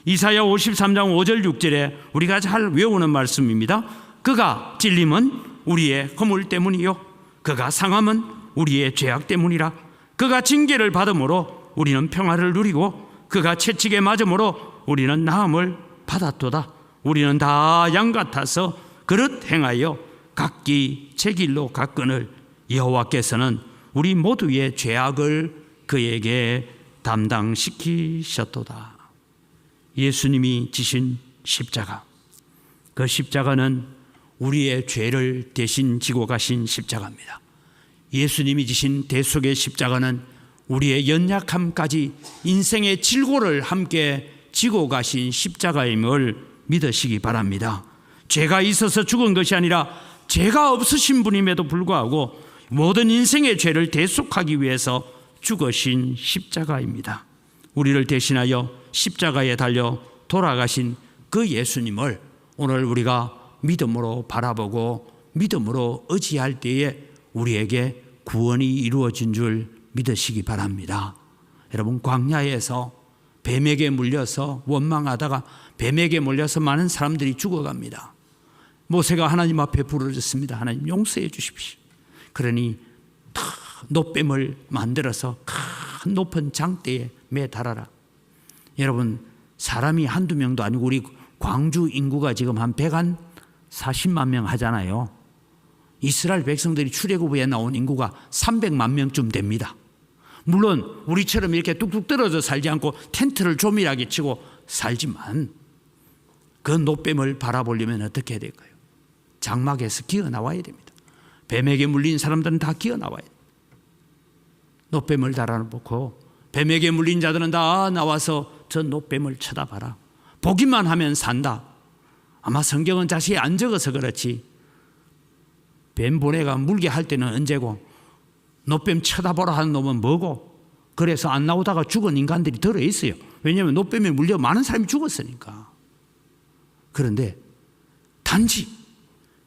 S2: 이사야 53장 5절 6절에 우리가 잘 외우는 말씀입니다. 그가 찔림은 우리의 허물 때문이요 그가 상함은 우리의 죄악 때문이라. 그가 징계를 받음으로 우리는 평화를 누리고 그가 채찍에 맞음으로 우리는 나음을 받았도다. 우리는 다 양 같아서 그릇 행하여 각기 제 길로 갔거늘 여호와께서는 우리 모두의 죄악을 그에게 담당시키셨도다. 예수님이 지신 십자가, 그 십자가는 우리의 죄를 대신 지고 가신 십자가입니다. 예수님이 지신 대속의 십자가는 우리의 연약함까지 인생의 질고를 함께 지고 가신 십자가임을 믿으시기 바랍니다. 죄가 있어서 죽은 것이 아니라 죄가 없으신 분임에도 불구하고 모든 인생의 죄를 대속하기 위해서 죽으신 십자가입니다. 우리를 대신하여 십자가에 달려 돌아가신 그 예수님을 오늘 우리가 믿음으로 바라보고 믿음으로 의지할 때에 우리에게 구원이 이루어진 줄 믿으시기 바랍니다. 여러분 광야에서 뱀에게 물려서 원망하다가 뱀에게 물려서 많은 사람들이 죽어갑니다. 모세가 하나님 앞에 부르짖습니다. 하나님 용서해 주십시오. 그러니 노뱀을 만들어서 큰 높은 장대에 매달아라. 여러분 사람이 한두 명도 아니고 우리 광주 인구가 지금 한 140만 명 하잖아요. 이스라엘 백성들이 출애굽에 나온 인구가 300만 명쯤 됩니다. 물론 우리처럼 이렇게 뚝뚝 떨어져 살지 않고 텐트를 조밀하게 치고 살지만 그 노뱀을 바라보려면 어떻게 해야 될까요? 장막에서 기어 나와야 됩니다. 뱀에게 물린 사람들은 다 기어 나와야 됩니다. 노뱀을 달아놓고 뱀에게 물린 자들은 다 나와서 저 노뱀을 쳐다봐라. 보기만 하면 산다. 아마 성경은 자세히 안 적어서 그렇지 뱀 보내가 물게 할 때는 언제고 노뱀 쳐다보라 하는 놈은 뭐고 그래서 안 나오다가 죽은 인간들이 들어있어요. 왜냐하면 노뱀에 물려 많은 사람이 죽었으니까. 그런데 단지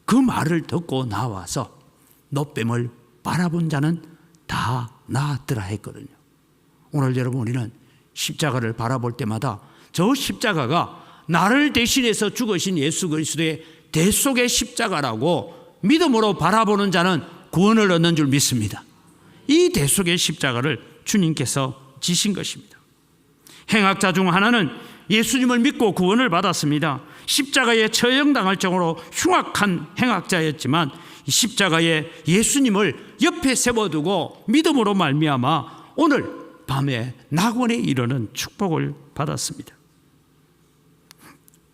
S2: 그 말을 듣고 나와서 노뱀을 바라본 자는 다 나았더라 했거든요. 오늘 여러분 우리는 십자가를 바라볼 때마다 저 십자가가 나를 대신해서 죽으신 예수 그리스도의 대속의 십자가라고 믿음으로 바라보는 자는 구원을 얻는 줄 믿습니다. 이 대속의 십자가를 주님께서 지신 것입니다. 행악자 중 하나는 예수님을 믿고 구원을 받았습니다. 십자가에 처형당할 정도로 흉악한 행악자였지만 이 십자가에 예수님을 옆에 세워두고 믿음으로 말미암아 오늘 밤에 낙원에 이르는 축복을 받았습니다.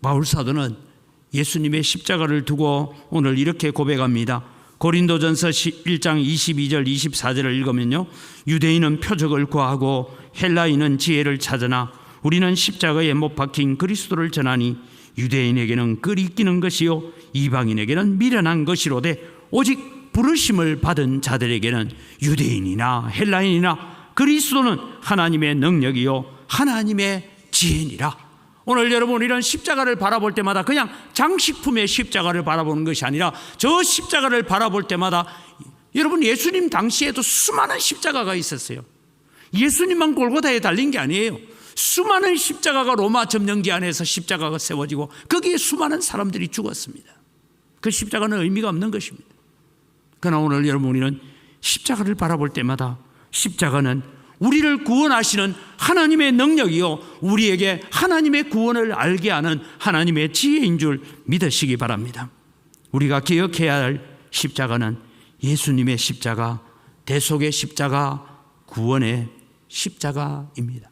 S2: 바울 사도는 예수님의 십자가를 두고 오늘 이렇게 고백합니다. 고린도전서 1장 22절 24절을 읽으면요, 유대인은 표적을 구하고 헬라인은 지혜를 찾으나 우리는 십자가에 못 박힌 그리스도를 전하니 유대인에게는 끄리끼는 것이요 이방인에게는 미련한 것이로되 오직 부르심을 받은 자들에게는 유대인이나 헬라인이나 그리스도는 하나님의 능력이요 하나님의 지혜니라. 오늘 여러분, 이런 십자가를 바라볼 때마다 그냥 장식품의 십자가를 바라보는 것이 아니라 저 십자가를 바라볼 때마다 여러분, 예수님 당시에도 수많은 십자가가 있었어요. 예수님만 골고다에 달린 게 아니에요. 수많은 십자가가 로마 점령기 안에서 십자가가 세워지고 거기에 수많은 사람들이 죽었습니다. 그 십자가는 의미가 없는 것입니다. 그러나 오늘 여러분, 우리는 십자가를 바라볼 때마다 십자가는 우리를 구원하시는 하나님의 능력이요 우리에게 하나님의 구원을 알게 하는 하나님의 지혜인 줄 믿으시기 바랍니다. 우리가 기억해야 할 십자가는 예수님의 십자가, 대속의 십자가, 구원의 십자가입니다.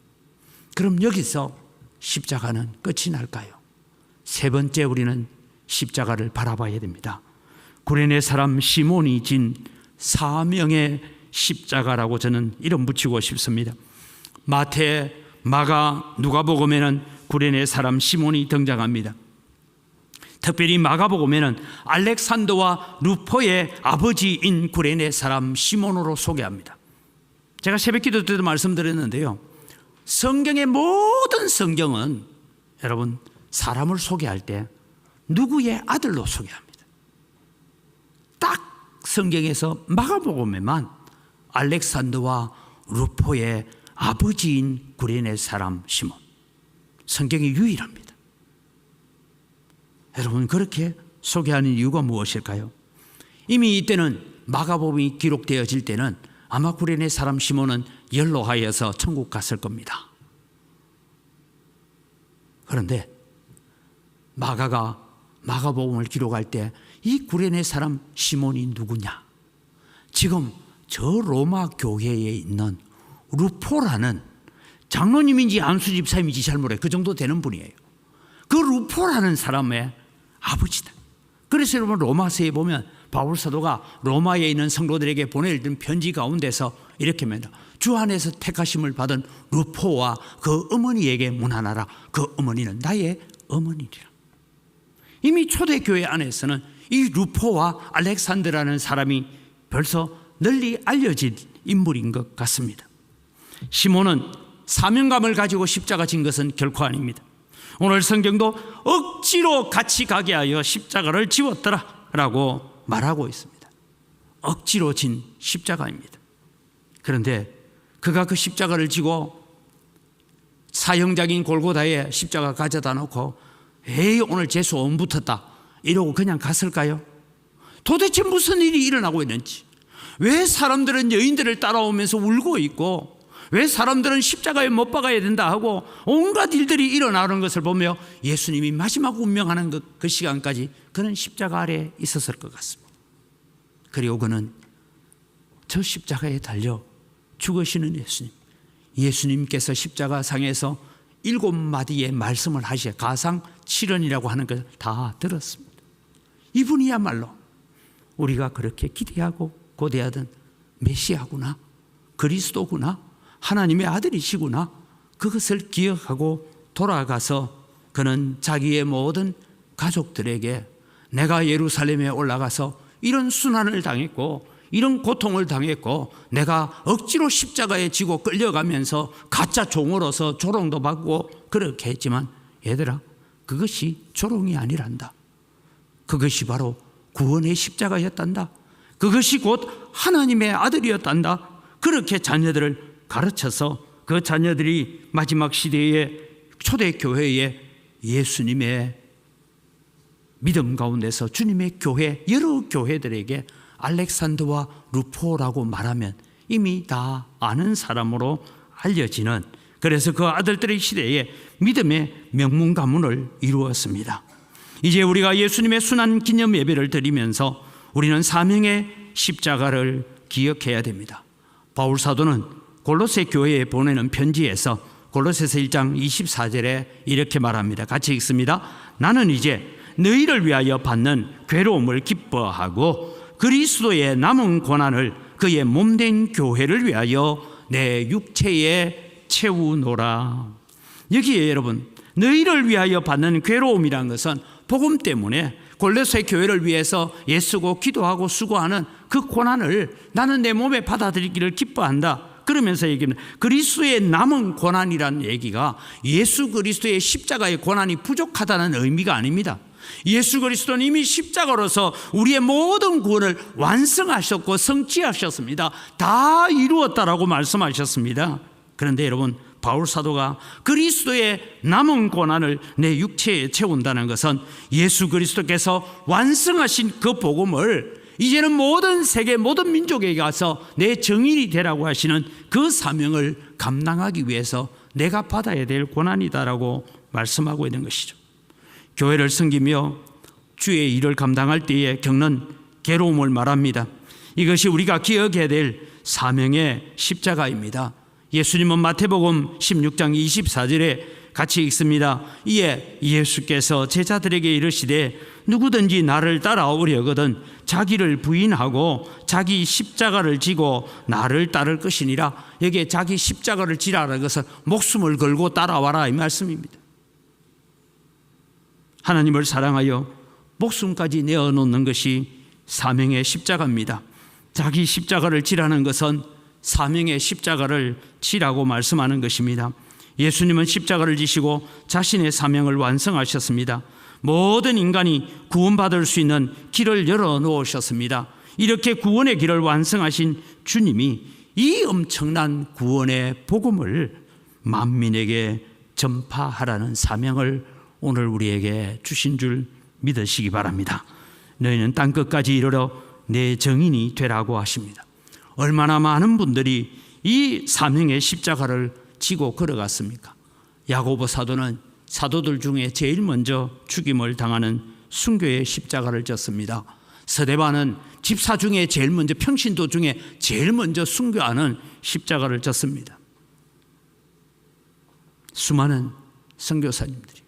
S2: 그럼 여기서 십자가는 끝이 날까요? 세 번째, 우리는 십자가를 바라봐야 됩니다. 구레네 사람 시몬이 진 사명의 십자가라고 저는 이름 붙이고 싶습니다. 마태, 마가, 누가복음에는 구레네 사람 시몬이 등장합니다. 특별히 마가복음에는 알렉산더와 루포의 아버지인 구레네 사람 시몬으로 소개합니다. 제가 새벽기도 때도 말씀드렸는데요, 성경의 모든 성경은 여러분 사람을 소개할 때 누구의 아들로 소개합니다. 딱 성경에서 마가복음에만 알렉산더와 루포의 아버지인 구레네 사람 시몬, 성경이 유일합니다. 여러분, 그렇게 소개하는 이유가 무엇일까요? 이미 이때는 마가복음이 기록되어질 때는 아마 구레네 사람 시몬은 연로하여서 천국 갔을 겁니다. 그런데 마가가 마가복음을 기록할 때 이 구레네 사람 시몬이 누구냐? 지금 저 로마 교회에 있는 루포라는, 장로님인지 안수집사님인지 잘 모르겠어요. 그 정도 되는 분이에요. 그 루포라는 사람의 아버지다. 그래서 여러분, 로마서에 보면 바울 사도가 로마에 있는 성도들에게 보내준 편지 가운데서 이렇게 합니다. 주 안에서 택하심을 받은 루포와 그 어머니에게 문안하라. 그 어머니는 나의 어머니리라. 이미 초대교회 안에서는 이 루포와 알렉산더라는 사람이 벌써 널리 알려진 인물인 것 같습니다. 시몬은 사명감을 가지고 십자가 진 것은 결코 아닙니다. 오늘 성경도 억지로 같이 가게 하여 십자가를 지웠더라 라고 말하고 있습니다. 억지로 진 십자가입니다. 그런데 그가 그 십자가를 지고 사형장인 골고다에 십자가 가져다 놓고 에이, 오늘 제 소원 붙었다 이러고 그냥 갔을까요? 도대체 무슨 일이 일어나고 있는지, 왜 사람들은 여인들을 따라오면서 울고 있고, 왜 사람들은 십자가에 못 박아야 된다 하고 온갖 일들이 일어나는 것을 보며 예수님이 마지막 운명하는 그 시간까지 그는 십자가 아래에 있었을 것 같습니다. 그리고 그는 저 십자가에 달려 죽으시는 예수님께서 십자가 상에서 7마디의 말씀을 하시어 가상 7언이라고 하는 걸 다 들었습니다. 이분이야말로 우리가 그렇게 기대하고 고대하던 메시아구나, 그리스도구나, 하나님의 아들이시구나, 그것을 기억하고 돌아가서 그는 자기의 모든 가족들에게 내가 예루살렘에 올라가서 이런 순환을 당했고 이런 고통을 당했고 내가 억지로 십자가에 지고 끌려가면서 가짜 종으로서 조롱도 받고 그렇게 했지만 얘들아, 그것이 조롱이 아니란다. 그것이 바로 구원의 십자가였단다. 그것이 곧 하나님의 아들이었단다. 그렇게 자녀들을 가르쳐서 그 자녀들이 마지막 시대의 초대교회에 예수님의 믿음 가운데서 주님의 교회, 여러 교회들에게 알렉산더와 루포라고 말하면 이미 다 아는 사람으로 알려지는 그래서 그 아들들의 시대에 믿음의 명문 가문을 이루었습니다. 이제 우리가 예수님의 순환 기념 예배를 드리면서 우리는 사명의 십자가를 기억해야 됩니다. 바울 사도는 골로새 교회에 보내는 편지에서 골로새서 1장 24절에 이렇게 말합니다. 같이 읽습니다. 나는 이제 너희를 위하여 받는 괴로움을 기뻐하고 그리스도의 남은 고난을 그의 몸된 교회를 위하여 내 육체에 채우노라. 여기에 여러분, 너희를 위하여 받는 괴로움이라는 것은 복음 때문에 골로새 교회를 위해서 애쓰고 기도하고 수고하는 그 고난을 나는 내 몸에 받아들이기를 기뻐한다. 그러면서 얘기는 그리스도의 남은 고난이라는 얘기가 예수 그리스도의 십자가의 고난이 부족하다는 의미가 아닙니다. 예수 그리스도는 이미 십자가로서 우리의 모든 구원을 완성하셨고 성취하셨습니다. 다 이루었다라고 말씀하셨습니다. 그런데 여러분, 바울 사도가 그리스도의 남은 고난을 내 육체에 채운다는 것은 예수 그리스도께서 완성하신 그 복음을 이제는 모든 세계 모든 민족에게 가서 내 증인이 되라고 하시는 그 사명을 감당하기 위해서 내가 받아야 될 고난이다라고 말씀하고 있는 것이죠. 교회를 섬기며 주의 일을 감당할 때에 겪는 괴로움을 말합니다. 이것이 우리가 기억해야 될 사명의 십자가입니다. 예수님은 마태복음 16장 24절에 같이 읽습니다. 이에 예수께서 제자들에게 이르시되 누구든지 나를 따라오려거든 자기를 부인하고 자기 십자가를 지고 나를 따를 것이니라. 여기에 자기 십자가를 지라는 것은 목숨을 걸고 따라와라 이 말씀입니다. 하나님을 사랑하여 목숨까지 내어놓는 것이 사명의 십자가입니다. 자기 십자가를 지라는 것은 사명의 십자가를 지라고 말씀하는 것입니다. 예수님은 십자가를 지시고 자신의 사명을 완성하셨습니다. 모든 인간이 구원받을 수 있는 길을 열어놓으셨습니다. 이렇게 구원의 길을 완성하신 주님이 이 엄청난 구원의 복음을 만민에게 전파하라는 사명을 오늘 우리에게 주신 줄 믿으시기 바랍니다. 너희는 땅끝까지 이르러 내 증인이 되라고 하십니다. 얼마나 많은 분들이 이 사명의 십자가를 지고 걸어갔습니까? 야고보 사도는 사도들 중에 제일 먼저 죽임을 당하는 순교의 십자가를 졌습니다. 스데반은 집사 중에 제일 먼저, 평신도 중에 제일 먼저 순교하는 십자가를 졌습니다. 수많은 선교사님들이,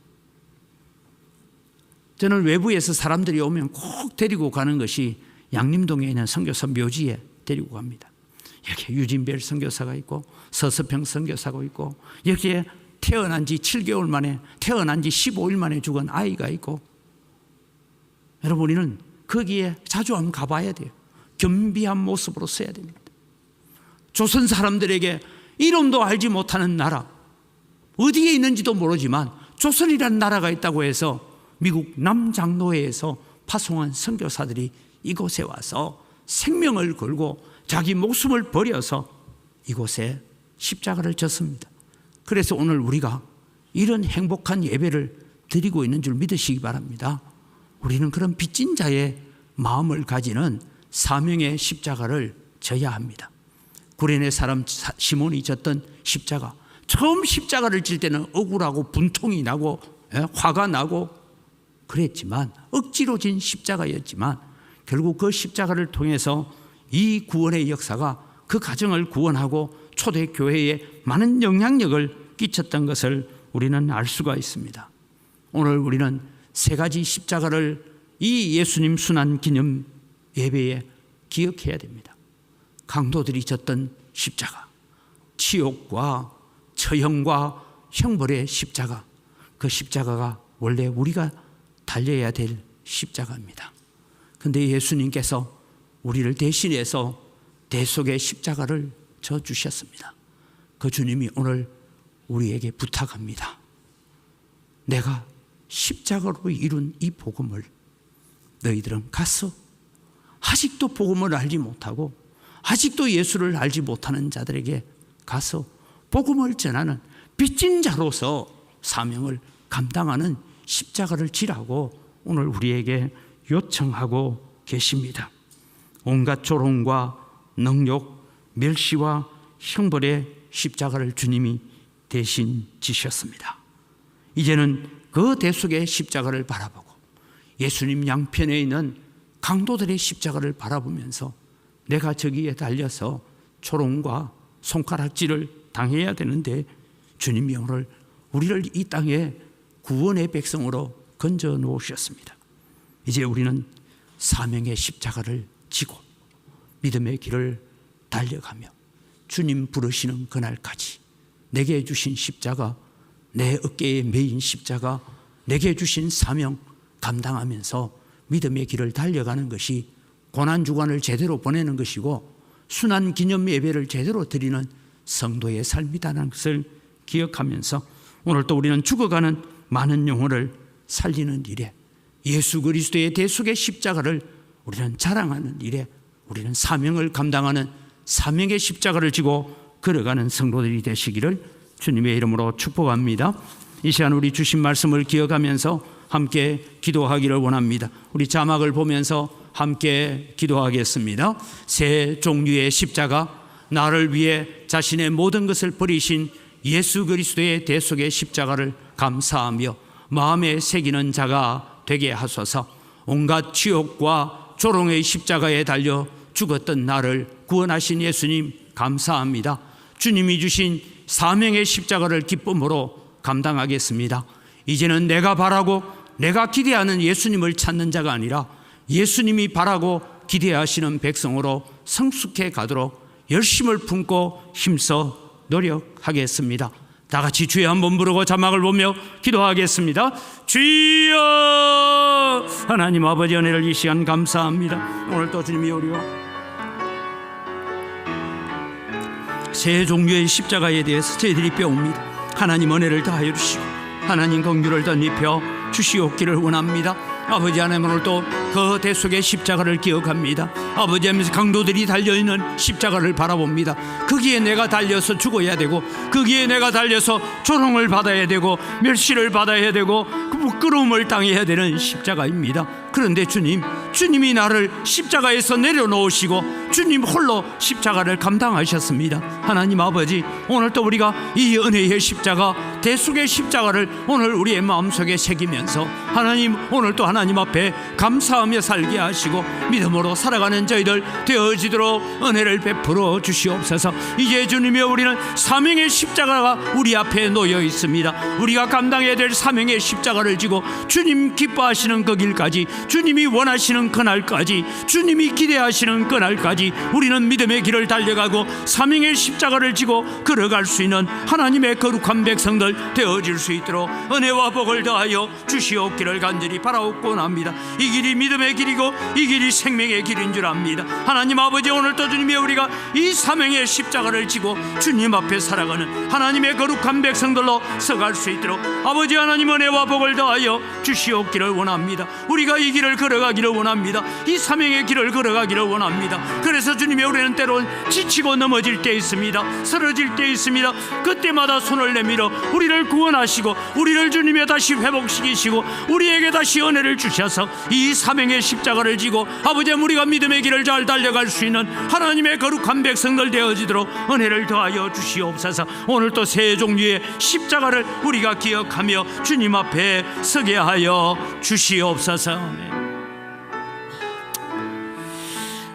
S2: 저는 외부에서 사람들이 오면 꼭 데리고 가는 것이 양림동에 있는 선교사 묘지에 데리고 갑니다. 여기에 유진별 선교사가 있고 서서평 선교사가 있고 여기에 태어난 지 7개월 만에, 태어난 지 15일 만에 죽은 아이가 있고, 여러분 우리는 거기에 자주 한번 가봐야 돼요. 겸비한 모습으로 써야 됩니다. 조선 사람들에게 이름도 알지 못하는 나라, 어디에 있는지도 모르지만 조선이라는 나라가 있다고 해서 미국 남장로회에서 파송한 선교사들이 이곳에 와서 생명을 걸고 자기 목숨을 버려서 이곳에 십자가를 졌습니다. 그래서 오늘 우리가 이런 행복한 예배를 드리고 있는 줄 믿으시기 바랍니다. 우리는 그런 빚진 자의 마음을 가지는 사명의 십자가를 져야 합니다. 구레네 사람 시몬이 졌던 십자가, 처음 십자가를 질 때는 억울하고 분통이 나고 화가 나고 그랬지만, 억지로 진 십자가였지만 결국 그 십자가를 통해서 이 구원의 역사가 그 가정을 구원하고 초대교회에 많은 영향력을 끼쳤던 것을 우리는 알 수가 있습니다. 오늘 우리는 세 가지 십자가를 이 예수님 순환 기념 예배에 기억해야 됩니다. 강도들이 졌던 십자가, 치욕과 처형과 형벌의 십자가, 그 십자가가 원래 우리가 달려야 될 십자가입니다. 그런데 예수님께서 우리를 대신해서 대속의 십자가를 져주셨습니다. 그 주님이 오늘 우리에게 부탁합니다. 내가 십자가로 이룬 이 복음을 너희들은 가서 아직도 복음을 알지 못하고 아직도 예수를 알지 못하는 자들에게 가서 복음을 전하는 빚진 자로서 사명을 감당하는 십자가를 지라고 오늘 우리에게 요청하고 계십니다. 온갖 조롱과 능욕, 멸시와 형벌의 십자가를 주님이 대신 지셨습니다. 이제는 그 대속의 십자가를 바라보고 예수님 양편에 있는 강도들의 십자가를 바라보면서 내가 저기에 달려서 초롱과 손가락질을 당해야 되는데 주님이 오늘 우리를 이 땅에 구원의 백성으로 건져 놓으셨습니다. 이제 우리는 사명의 십자가를 지고 믿음의 길을 달려가며 주님 부르시는 그날까지 내게 주신 십자가, 내 어깨에 메인 십자가, 내게 주신 사명 감당하면서 믿음의 길을 달려가는 것이 고난주간을 제대로 보내는 것이고 순환 기념 예배를 제대로 드리는 성도의 삶이라는 것을 기억하면서 오늘 또 우리는 죽어가는 많은 영혼을 살리는 일에 예수 그리스도의 대속의 십자가를 우리는 자랑하는 일에 우리는 사명을 감당하는 사명의 십자가를 지고 걸어가는 성도들이 되시기를 주님의 이름으로 축복합니다. 이 시간 우리 주신 말씀을 기억하면서 함께 기도하기를 원합니다. 우리 자막을 보면서 함께 기도하겠습니다. 세 종류의 십자가, 나를 위해 자신의 모든 것을 버리신 예수 그리스도의 대속의 십자가를 감사하며 마음에 새기는 자가 되게 하소서. 온갖 지옥과 조롱의 십자가에 달려 죽었던 나를 구원하신 예수님 감사합니다. 주님이 주신 사명의 십자가를 기쁨으로 감당하겠습니다. 이제는 내가 바라고 내가 기대하는 예수님을 찾는 자가 아니라 예수님이 바라고 기대하시는 백성으로 성숙해 가도록 열심을 품고 힘써 노력하겠습니다. 다 같이 주여 한번 부르고 자막을 보며 기도하겠습니다. 주여, 하나님 아버지 은혜를 이 시간 감사합니다. 오늘 또 주님이 우리와 세 종류의 십자가에 대해서 저희들이 배웁니다. 하나님 은혜를 다하여 주시고 하나님 긍휼을 덧입혀 주시옵기를 원합니다. 아버지 하나님, 오늘 또 그 대속의 십자가를 기억합니다. 아버지 하면서 강도들이 달려있는 십자가를 바라봅니다. 거기에 내가 달려서 죽어야 되고 거기에 내가 달려서 조롱을 받아야 되고 멸시를 받아야 되고 부끄러움을 당해야 되는 십자가입니다. 그런데 주님이 나를 십자가에서 내려놓으시고 주님 홀로 십자가를 감당하셨습니다. 하나님 아버지, 오늘 또 우리가 이 은혜의 십자가, 대속의 십자가를 오늘 우리의 마음속에 새기면서 하나님, 오늘 또 하나님 앞에 감사하며 살게 하시고 믿음으로 살아가는 저희들 되어지도록 은혜를 베풀어 주시옵소서. 이제 주님의 우리는 사명의 십자가가 우리 앞에 놓여 있습니다. 우리가 감당해야 될 사명의 십자가를 지고 주님 기뻐하시는 그 길까지, 주님이 원하시는 그날까지, 주님이 기대하시는 그날까지 우리는 믿음의 길을 달려가고 사명의 십자가를 지고 걸어갈 수 있는 하나님의 거룩한 백성들 되어질 수 있도록 은혜와 복을 더하여 주시옵기를 간절히 바라옵곤 합니다. 이 길이 믿음의 길이고 이 길이 생명의 길인 줄 압니다. 하나님 아버지, 오늘 또 주님이 우리가 이 사명의 십자가를 지고 주님 앞에 살아가는 하나님의 거룩한 백성들로 서갈 수 있도록 아버지 하나님 은혜와 복을 더하여 주시옵기를 원합니다. 우리가 이 길을 걸어가기를 원합니다. 이 사명의 길을 걸어가기를 원합니다. 그래서 주님이 우리는 때론 지치고 넘어질 때 있습니다. 쓰러질 때 있습니다. 그때마다 손을 내밀어 우리를 구원하시고 우리를 주님에 다시 회복시키시고 우리에게 다시 은혜를 주셔서 이 사명의 십자가를 지고 아버지 우리가 믿음의 길을 잘 달려갈 수 있는 하나님의 거룩한 백성들 되어지도록 은혜를 더하여 주시옵소서. 오늘 또 세 종류의 십자가를 우리가 기억하며 주님 앞에 서게 하여 주시옵소서.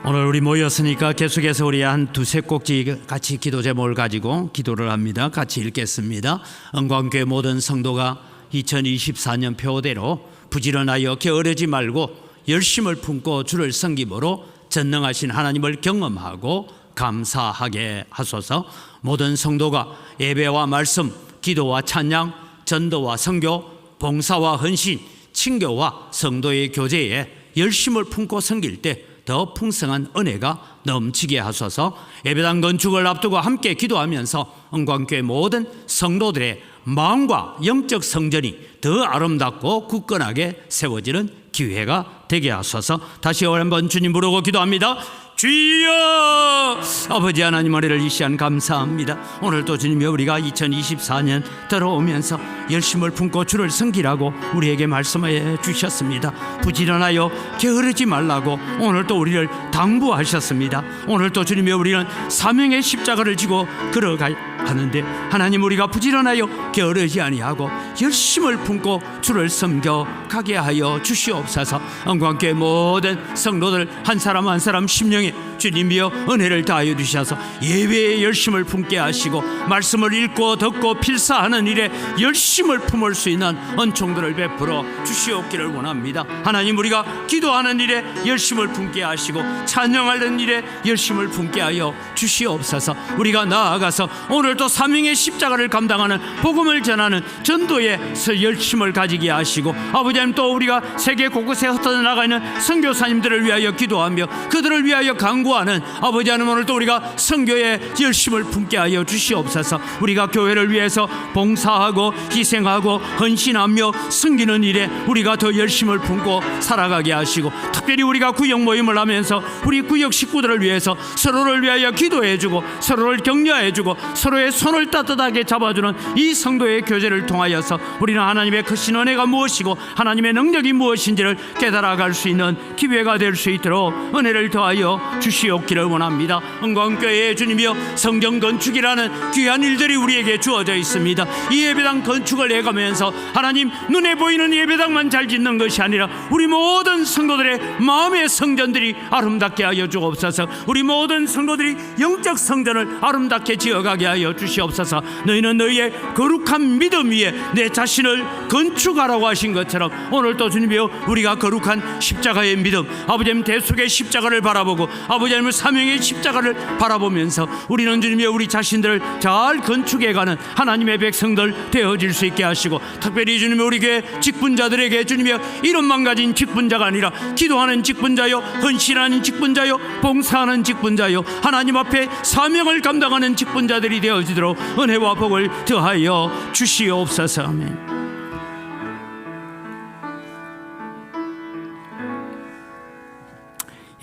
S2: 오늘 우리 모였으니까 계속해서 우리 한 두세 꼭지 같이 기도 제목을 가지고 기도를 합니다. 같이 읽겠습니다. 은광교회 모든 성도가 2024년 표대로 부지런하여 게으르지 말고 열심을 품고 주를 섬김으로 전능하신 하나님을 경험하고 감사하게 하소서. 모든 성도가 예배와 말씀, 기도와 찬양, 전도와 선교, 봉사와 헌신, 친교와 성도의 교제에 열심을 품고 섬길 때 더 풍성한 은혜가 넘치게 하소서. 예배당 건축을 앞두고 함께 기도하면서 은광교회 모든 성도들의 마음과 영적 성전이 더 아름답고 굳건하게 세워지는 기회가 되게 하소서. 다시 한번 주님 부르고 기도합니다. 주여, 아버지 하나님 은혜를 이 시간 감사합니다. 오늘 또 주님이 우리가 2024년 들어오면서 열심을 품고 주를 섬기라고 우리에게 말씀해 주셨습니다. 부지런하여 게으르지 말라고 오늘 또 우리를 당부하셨습니다. 오늘 또 주님이 우리는 사명의 십자가를 지고 걸어갈 하는데 하나님, 우리가 부지런하여 게으르지 아니하고 열심을 품고 주를 섬겨 가게 하여 주시옵소서. 영광교회 모든 성도들 한 사람 한 사람 심령에 주님이여 은혜를 다하여 주셔서 예배에 열심을 품게 하시고 말씀을 읽고 듣고 필사하는 일에 열심을 품을 수 있는 은총들을 베풀어 주시옵기를 원합니다. 하나님, 우리가 기도하는 일에 열심을 품게 하시고 찬양하는 일에 열심을 품게 하여 주시옵소서. 우리가 나아가서 오늘도 사명의 십자가를 감당하는 복음을 전하는 전도에 열심을 가지게 하시고 아버지 하나님, 또 우리가 세계 곳곳에 흩어져 나가 있는 선교사님들을 위하여 기도하며 그들을 위하여 간구하는 아버지 하나님, 오늘 또 우리가 선교에 열심을 품게 하여 주시옵소서. 우리가 교회를 위해서 봉사하고 희생하고 헌신하며 섬기는 일에 우리가 더 열심을 품고 살아가게 하시고, 특별히 우리가 구역 모임을 하면서 우리 구역 식구들을 위해서 서로를 위하여 기도해주고 서로를 격려해주고 서로의 손을 따뜻하게 잡아주는 이 성도의 교제를 통하여서 우리는 하나님의 크신 은혜가 무엇이고 하나님의 능력이 무엇인지를 깨달아갈 수 있는 기회가 될 수 있도록 은혜를 더하여 주시옵기를 원합니다. 은광교회의 주님이여, 성경 건축이라는 귀한 일들이 우리에게 주어져 있습니다. 이 예배당 건축을 해가면서 하나님, 눈에 보이는 예배당만 잘 짓는 것이 아니라 우리 모든 성도들의 마음의 성전들이 아름답게 하여 주옵소서. 우리 모든 성도들이 영적 성전을 아름답게 지어가게 하여 주시옵소서. 너희는 너희의 거룩한 믿음 위에 내 자신을 건축하라고 하신 것처럼 오늘도 주님이여, 우리가 거룩한 십자가의 믿음, 아버지 하나님 대속의 십자가를 바라보고 아버지 하나님 사명의 십자가를 바라보면서 우리는 주님이여 우리 자신들을 잘 건축해가는 하나님의 백성들 되어질 수 있게 하시고, 특별히 주님이여 우리 교회 직분자들에게 주님이여 이름만 가진 직분자가 아니라 기도하는 직분자요, 헌신하는 직분자요, 봉사하는 직분자요, 하나님 앞에 사명을 감당하는 직분자들이 되어지도록 은혜와 복을 더하여 주시옵소서. 아멘.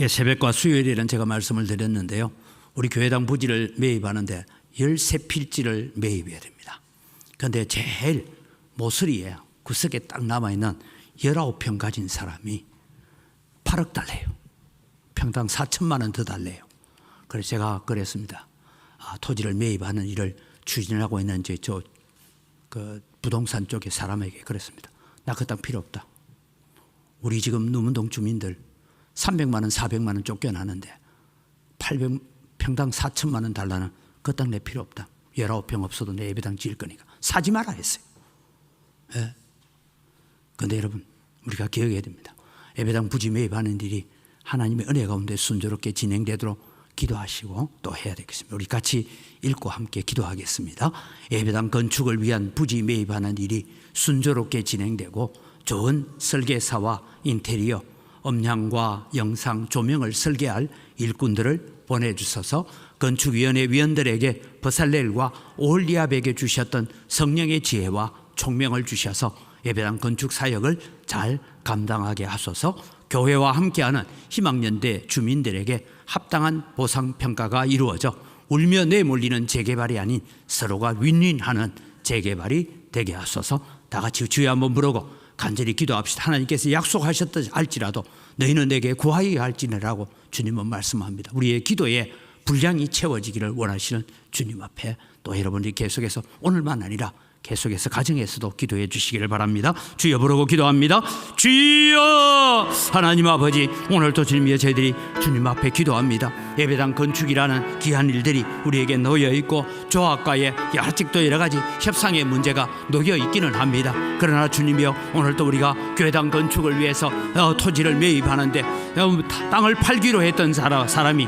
S2: 예, 새벽과 수요일에는 제가 말씀을 드렸는데요, 우리 교회당 부지를 매입하는데 13필지를 매입해야 됩니다. 그런데 제일 모서리에 구석에 딱 남아있는 19평 가진 사람이 8억 달래요. 평당 4천만 원 더 달래요. 그래서 제가 그랬습니다. 토지를 매입하는 일을 추진하고 있는 그 부동산 쪽의 사람에게 그랬습니다. 나 그 땅 필요 없다. 우리 지금 누문동 주민들 300만 원, 400만 원 쫓겨나는데 800평당 4천만 원 달라는 그 땅 내 필요 없다. 19평 없어도 내 예배당 지을 거니까 사지 마라 했어요. 예. 그런데 여러분, 우리가 기억해야 됩니다. 예배당 부지 매입하는 일이 하나님의 은혜 가운데 순조롭게 진행되도록 기도하시고 또 해야 되겠습니다. 우리 같이 읽고 함께 기도하겠습니다. 예배당 건축을 위한 부지 매입하는 일이 순조롭게 진행되고 좋은 설계사와 인테리어, 음향과 영상, 조명을 설계할 일꾼들을 보내주셔서 건축위원회 위원들에게 버살렐과 오홀리압에게 주셨던 성령의 지혜와 총명을 주셔서 예배당 건축 사역을 잘 감당하게 하소서. 교회와 함께하는 희망연대 주민들에게 합당한 보상평가가 이루어져 울며 내몰리는 재개발이 아닌 서로가 윈윈하는 재개발이 되게 하소서. 다 같이 주여 한번 부르고 간절히 기도합시다. 하나님께서 약속하셨다 할지라도 너희는 내게 구하여야 할지니라고 주님은 말씀합니다. 우리의 기도에 분량이 채워지기를 원하시는 주님 앞에 또 여러분들이 계속해서 오늘만 아니라 계속해서 가정에서도 기도해 주시기를 바랍니다. 주여 부르고 기도합니다. 주여, 하나님 아버지, 오늘도 주님이여 저희들이 주님 앞에 기도합니다. 예배당 건축이라는 귀한 일들이 우리에게 놓여 있고 조합과의 아직도 여러 가지 협상의 문제가 놓여 있기는 합니다. 그러나 주님이여, 오늘도 우리가 교회당 건축을 위해서 토지를 매입하는데 땅을 팔기로 했던 사람이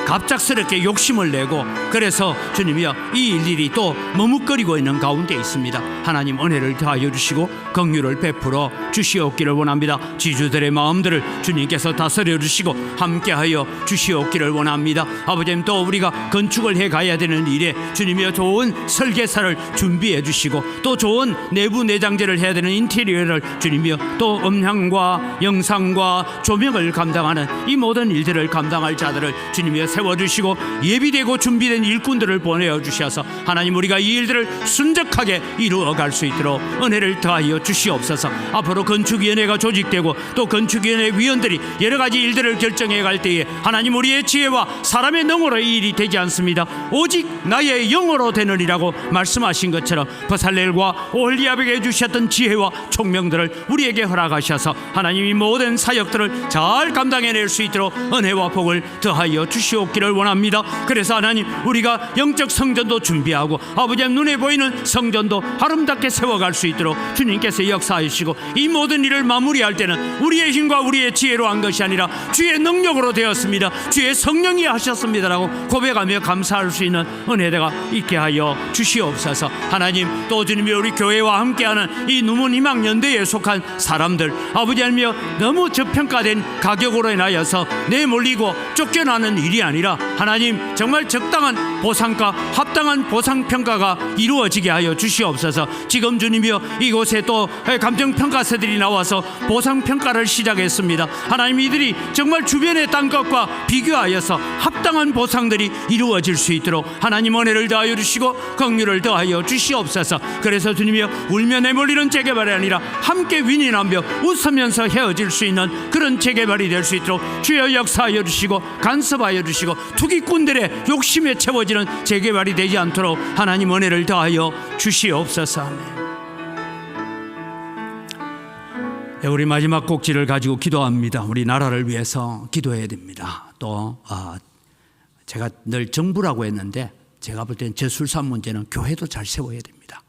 S2: 갑작스럽게 욕심을 내고 그래서 주님이여 이 일들이 또 머뭇거리고 있는 가운데 있습니다. 하나님 은혜를 더하여 주시고 긍휼을 베풀어 주시옵기를 원합니다. 지주들의 마음들을 주님께서 다스려 주시고 함께하여 주시옵기를 원합니다. 아버지님, 또 우리가 건축을 해가야 되는 일에 주님이여 좋은 설계사를 준비해 주시고 또 좋은 내부 내장재를 해야 되는 인테리어를 주님이여 또 음향과 영상과 조명을 감당하는 이 모든 일들을 감당할 자들을 주님이여 세워주시고 예비되고 준비된 일꾼들을 보내어 주셔서 하나님 우리가 이 일들을 순적하게 이루어갈 수 있도록 은혜를 더하여 주시옵소서. 앞으로 건축위원회가 조직되고 또 건축위원회 위원들이 여러 가지 일들을 결정해 갈 때에 하나님 우리의 지혜와 사람의 능으로 이 일이 되지 않습니다. 오직 나의 영으로 되느니라고 말씀하신 것처럼 버살렐과 오홀리압에게 주셨던 지혜와 총명들을 우리에게 허락하셔서 하나님이 모든 사역들을 잘 감당해낼 수 있도록 은혜와 복을 더하여 주시옵기를 원합니다. 그래서 하나님, 우리가 영적 성전도 준비하고 아버지의 눈에 보이는 성전도 아름답게 세워갈 수 있도록 주님께서 역사해 주시고, 이 모든 일을 마무리할 때는 우리의 힘과 우리의 지혜로 한 것이 아니라 주의 능력으로 되었습니다, 주의 성령이 하셨습니다라고 고백하며 감사할 수 있는 은혜가 있게 하여 주시옵소서. 하나님, 또 주님이 우리 교회와 함께하는 이 누문 희망연대에 속한 사람들, 아버지 하나님, 너무 저평가된 가격으로 인하여서 내몰리고 쫓겨나는 일이 아니라 하나님, 정말 적당한 보상과 합당한 보상평가가 이루어지게 하여 주시옵소서. 지금 주님이여, 이곳에 또 감정평가사들이 나와서 보상평가를 시작했습니다. 하나님, 이들이 정말 주변의 딴 것과 비교하여서 합당한 보상들이 이루어질 수 있도록 하나님 은혜를 더하여 주시고 긍휼을 더하여 주시옵소서. 그래서 주님이여, 울며 내몰리는 재개발이 아니라 함께 윈윈하며 웃으면서 헤어질 수 있는 그런 재개발이 될 수 있도록 주여 역사하여 주시고 간섭하여 주시고, 투기꾼들의 욕심에 채워지는 재개발이 되지 않도록 하나님 은혜를 더하여 주시옵소서. 아멘. 우리 마지막 꼭지를 가지고 기도합니다. 우리 나라를 위해서 기도해야 됩니다. 또 제가 늘 정부라고 했는데, 제가 볼 때는 저출산 문제는 교회도 잘 세워야 됩니다.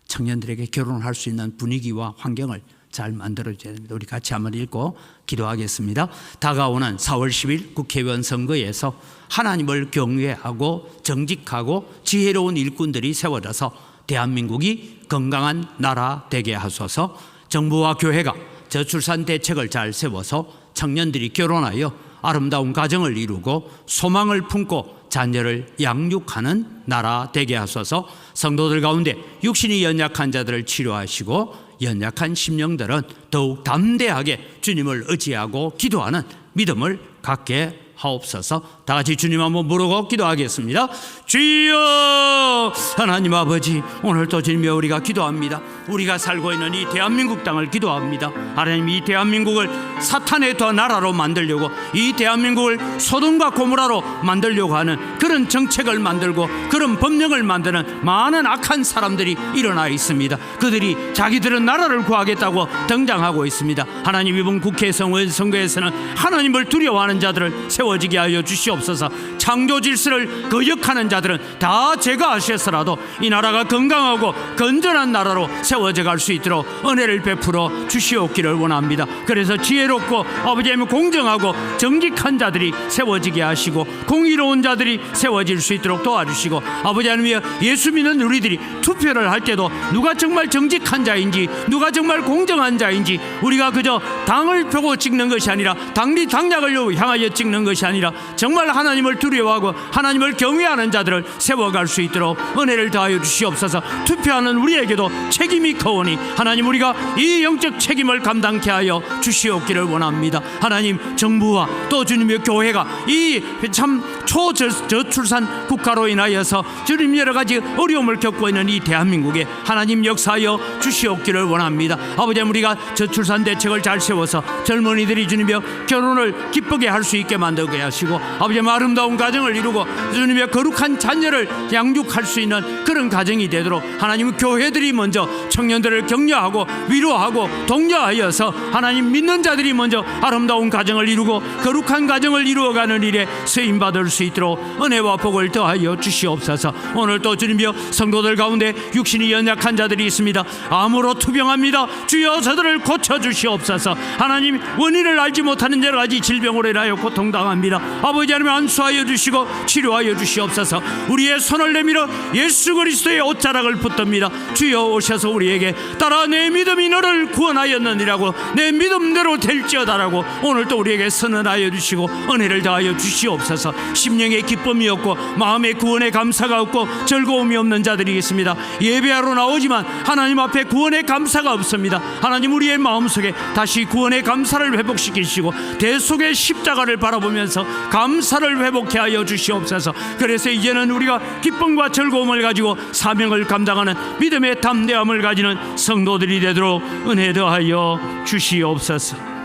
S2: 청년들에게 결혼할 수 있는 분위기와 환경을 잘 만들어줘야 됩니다. 우리 같이 한번 읽고 기도하겠습니다. 다가오는 4월 10일 국회의원 선거에서 하나님을 경외하고 정직하고 지혜로운 일꾼들이 세워져서 대한민국이 건강한 나라 되게 하소서. 정부와 교회가 저출산 대책을 잘 세워서 청년들이 결혼하여 아름다운 가정을 이루고 소망을 품고 자녀를 양육하는 나라 되게 하소서. 성도들 가운데 육신이 연약한 자들을 치료하시고 연약한 심령들은 더욱 담대하게 주님을 의지하고 기도하는 믿음을 갖게 하옵소서. 다 같이 주님 한번 부르고 기도하겠습니다. 주여, 하나님 아버지, 오늘 또 주님여 우리가 기도합니다. 우리가 살고 있는 이 대한민국 땅을 기도합니다. 하나님, 이 대한민국을 사탄의 더 나라로 만들려고, 이 대한민국을 소돔과 고모라로 만들려고 하는 그런 정책을 만들고 그런 법령을 만드는 많은 악한 사람들이 일어나 있습니다. 그들이 자기들은 나라를 구하겠다고 등장하고 있습니다. 하나님, 이번 국회 선거에서는 하나님을 두려워하는 자들을 세워지게 하여 주시옵소서. 창조 질서를 거역하는 자들은 다 제거하셔서라도 이 나라가 건강하고 건전한 나라로 세워져 갈 수 있도록 은혜를 베풀어 주시옵기를 원합니다. 그래서 지혜롭고 아버지 하나님 공정하고 정직한 자들이 세워지게 하시고 공의로운 자들이 세워질 수 있도록 도와주시고, 아버지 하나님, 예수 믿는 우리들이 투표를 할 때도 누가 정말 정직한 자인지, 누가 정말 공정한 자인지, 우리가 그저 당을 보고 찍는 것이 아니라 당리 당략을 향하여 찍는 것이 아니라 정말 하나님을 두려워하고 하나님을 경외하는 자들을 세워갈 수 있도록 은혜를 더하여 주시옵소서. 투표하는 우리에게도 책임이 커오니 하나님, 우리가 이 영적 책임을 감당케 하여 주시옵기를 원합니다. 하나님, 정부와 또 주님의 교회가 이 참 초저출산 국가로 인하여서 주님 여러 가지 어려움을 겪고 있는 이 대한민국에 하나님 역사하여 주시옵기를 원합니다. 아버지, 우리가 저출산 대책을 잘 세워서 젊은이들이 주님의 결혼을 기쁘게 할 수 있게 만들게 하시고, 아버지 아름다운 가정을 이루고 주님의 거룩한 자녀를 양육할 수 있는 그런 가정이 되도록 하나님, 교회들이 먼저 청년들을 격려하고 위로하고 독려하여서 하나님 믿는 자들이 먼저 아름다운 가정을 이루고 거룩한 가정을 이루어가는 일에 쓰임받을 수 있도록 은혜와 복을 더하여 주시옵소서. 오늘 또 주님이여, 성도들 가운데 육신이 연약한 자들이 있습니다. 암으로 투병합니다. 주여, 저들을 고쳐주시옵소서. 하나님, 원인을 알지 못하는 여러 가지 질병으로 인하여 고통당합니다. 아버지 하나님, 안수하여 주시고 치료하여 주시옵소서. 우리의 손을 내밀어 예수 그리스도의 옷자락을 붙듭니다. 주여, 오셔서 우리에게 따라 내 믿음이 너를 구원하였느니라고, 내 믿음대로 될지어다라고 오늘 또 우리에게 선언하여 주시고 은혜를 더하여 주시옵소서. 심령의 기쁨이 없고 마음의 구원의 감사가 없고 즐거움이 없는 자들이 있습니다. 예배하러 나오지만 하나님 앞에 구원의 감사가 없습니다. 하나님, 우리의 마음속에 다시 구원의 감사를 회복시키시고 대속의 십자가를 바라보면서 감사를 회복케 하여 주시옵소서. 그래서 이제는 우리가 기쁨과 즐거움을 가지고 사명을 감당하는 믿음의 담대함을 가지는 성도들이 되도록 은혜 더하여 주시옵소서.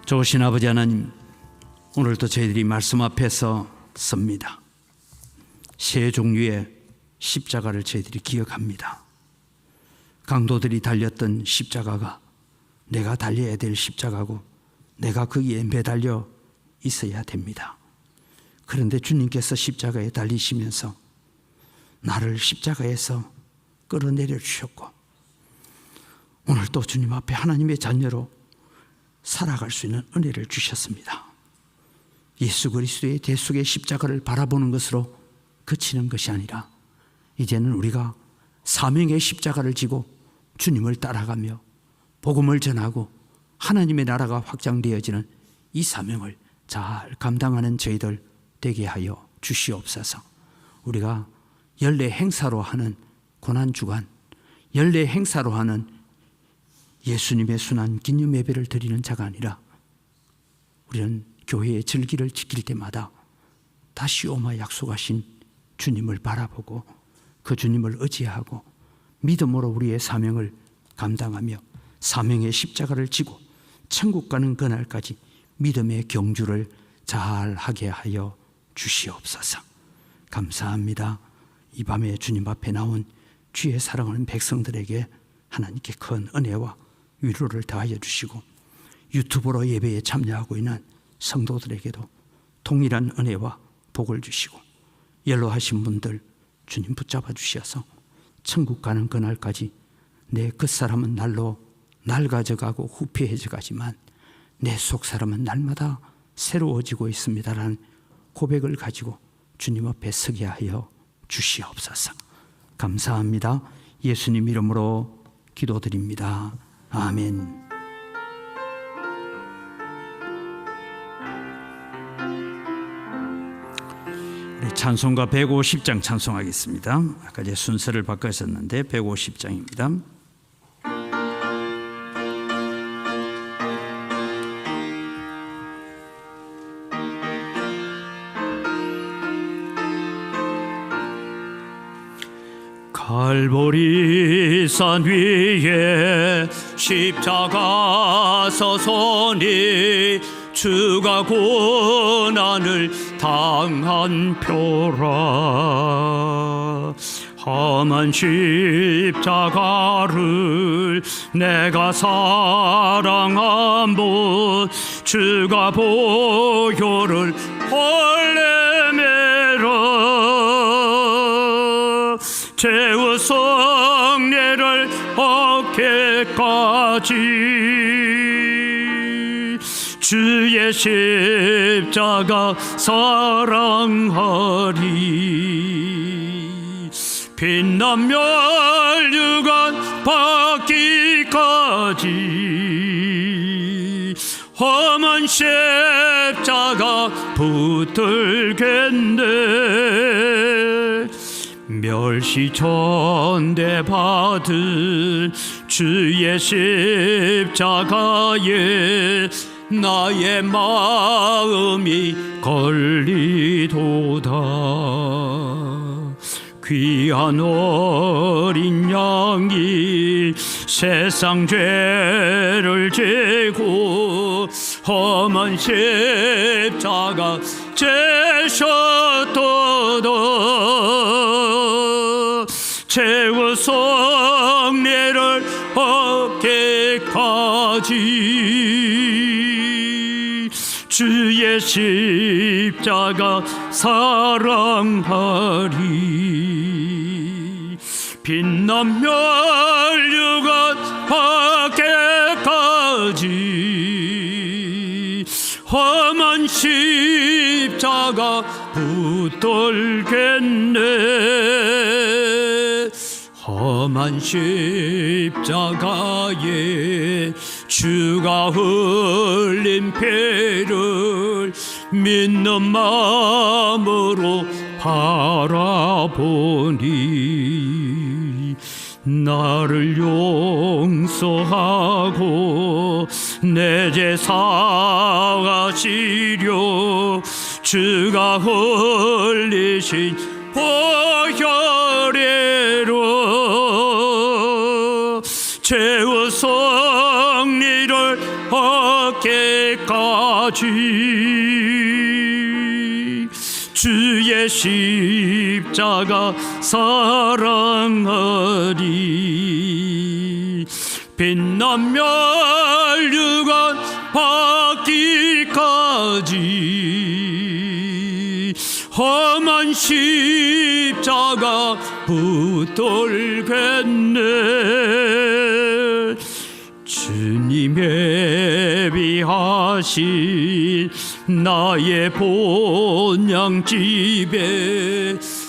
S2: 좋으신 아버지 하나님, 오늘도 저희들이 말씀 앞에서 섭니다. 세 종류의 십자가를 저희들이 기억합니다. 강도들이 달렸던 십자가가 내가 달려야 될 십자가고 내가 거기에 매달려 있어야 됩니다. 그런데 주님께서 십자가에 달리시면서 나를 십자가에서 끌어내려 주셨고, 오늘 또 주님 앞에 하나님의 자녀로 살아갈 수 있는 은혜를 주셨습니다. 예수 그리스도의 대속의 십자가를 바라보는 것으로 그치는 것이 아니라 이제는 우리가 사명의 십자가를 지고 주님을 따라가며 복음을 전하고 하나님의 나라가 확장되어지는 이 사명을 잘 감당하는 저희들 되게 하여 주시옵소서. 우리가 연례 행사로 하는 고난주간, 연례 행사로 하는 예수님의 순환 기념 예배를 드리는 자가 아니라 우리는 교회의 절기를 지킬 때마다 다시 오마 약속하신 주님을 바라보고 그 주님을 의지하고 믿음으로 우리의 사명을 감당하며 사명의 십자가를 지고 천국 가는 그날까지 믿음의 경주를 잘 하게 하여 주시옵소서. 감사합니다. 이 밤에 주님 앞에 나온 주의 사랑하는 백성들에게 하나님께 큰 은혜와 위로를 더하여 주시고, 유튜브로 예배에 참여하고 있는 성도들에게도 동일한 은혜와 복을 주시고, 연로하신 분들 주님 붙잡아 주셔서 천국 가는 그날까지 내 끝사람은 날로 낡아져가고 후패해져 가지만 내 속사람은 날마다 새로워지고 있습니다라는 고백을 가지고 주님 앞에 서게 하여 주시옵소서. 감사합니다. 예수님 이름으로 기도드립니다. 아멘. 우리 찬송가 150장 찬송하겠습니다. 아까 제 순서를 바꿨었는데 150장입니다. 갈보리 산 위에 십자가 서서니 주가 고난을 당한 표라. 험한 십자가를 내가 사랑함은 주가 보혈을 헐레매라. 죄의 성례를 얻게까지 주의 십자가 사랑하리. 빛난 멸류관 받기까지 험한 십자가 붙들겠네. 멸시 전대 받은 주의 십자가에 나의 마음이 걸리도다. 귀한 어린 양이 세상 죄를 지고 험한 십자가 지셨도다. 죄의 성례를 얻게까지 주의 십자가 사랑하리. 빛난 멸류관 받게까지 험한 십자가 붙들겠네. 험한 십자가에 주가 흘린 피를 믿는 마음으로 바라보니 나를 용서하고 내 죄 사하시려 주가 흘리신 보혈이로 죄의 승리를 얻기까지 주의 십자가 사랑하리. 빛난 멸류관 받기까지 험한 십자가 붙들겠네. 주님의 비하신 나의 본향집에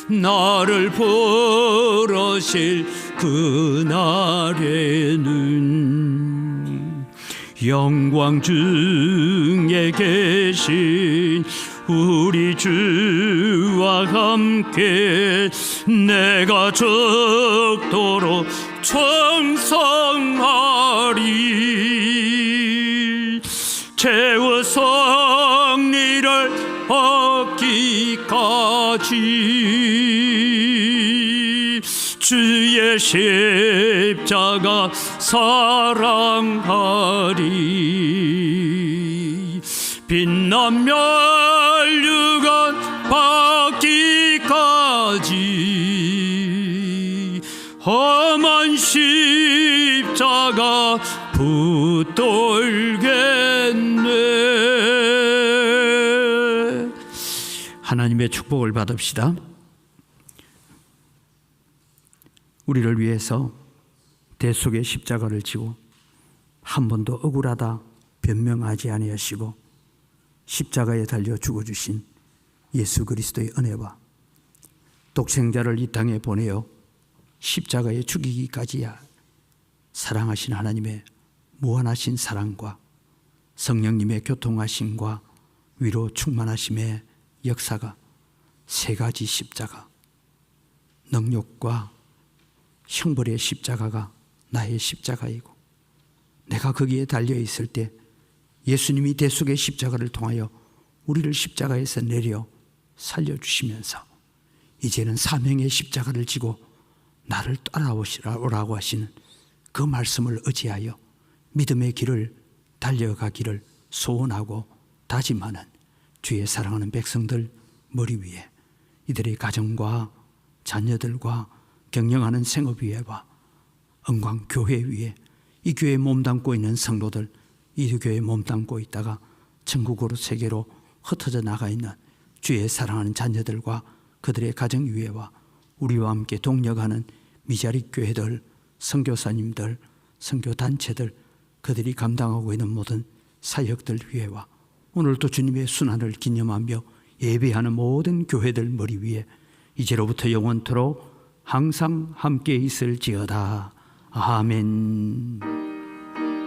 S2: 나를 부르실 그날에는 영광 중에 계신 우리 주와 함께 내가 죽도록 충성하리. 죄의 승리를 얻기까지 주의 십자가 사랑하리. 빛난 멸류관 받기까지 험한 십자가 붙들겠네. 하나님의 축복을 받읍시다. 우리를 위해서 대속의 십자가를 지고 한 번도 억울하다 변명하지 아니하시고 십자가에 달려 죽어주신 예수 그리스도의 은혜와 독생자를 이 땅에 보내어 십자가에 죽이기까지야 사랑하신 하나님의 무한하신 사랑과 성령님의 교통하심과 위로 충만하심의 역사가 세 가지 십자가, 능욕과 형벌의 십자가가 나의 십자가이고 내가 거기에 달려있을 때 예수님이 대속의 십자가를 통하여 우리를 십자가에서 내려 살려주시면서 이제는 사명의 십자가를 지고 나를 따라오라고 하시는 그 말씀을 의지하여 믿음의 길을 달려가기를 소원하고 다짐하는 주의 사랑하는 백성들 머리 위에 이들의 가정과 자녀들과 경영하는 생업위에와 은광교회 위에 이 교회에 몸담고 있는 성도들, 이 교회에 몸담고 있다가 천국으로 세계로 흩어져 나가 있는 주의 사랑하는 자녀들과 그들의 가정 위에와 우리와 함께 동력하는 미자리 교회들, 선교사님들, 선교단체들, 그들이 감당하고 있는 모든 사역들 위에와 오늘도 주님의 순환을 기념하며 예배하는 모든 교회들 머리 위에 이제로부터 영원토록 항상 함께 있을지어다. 아멘.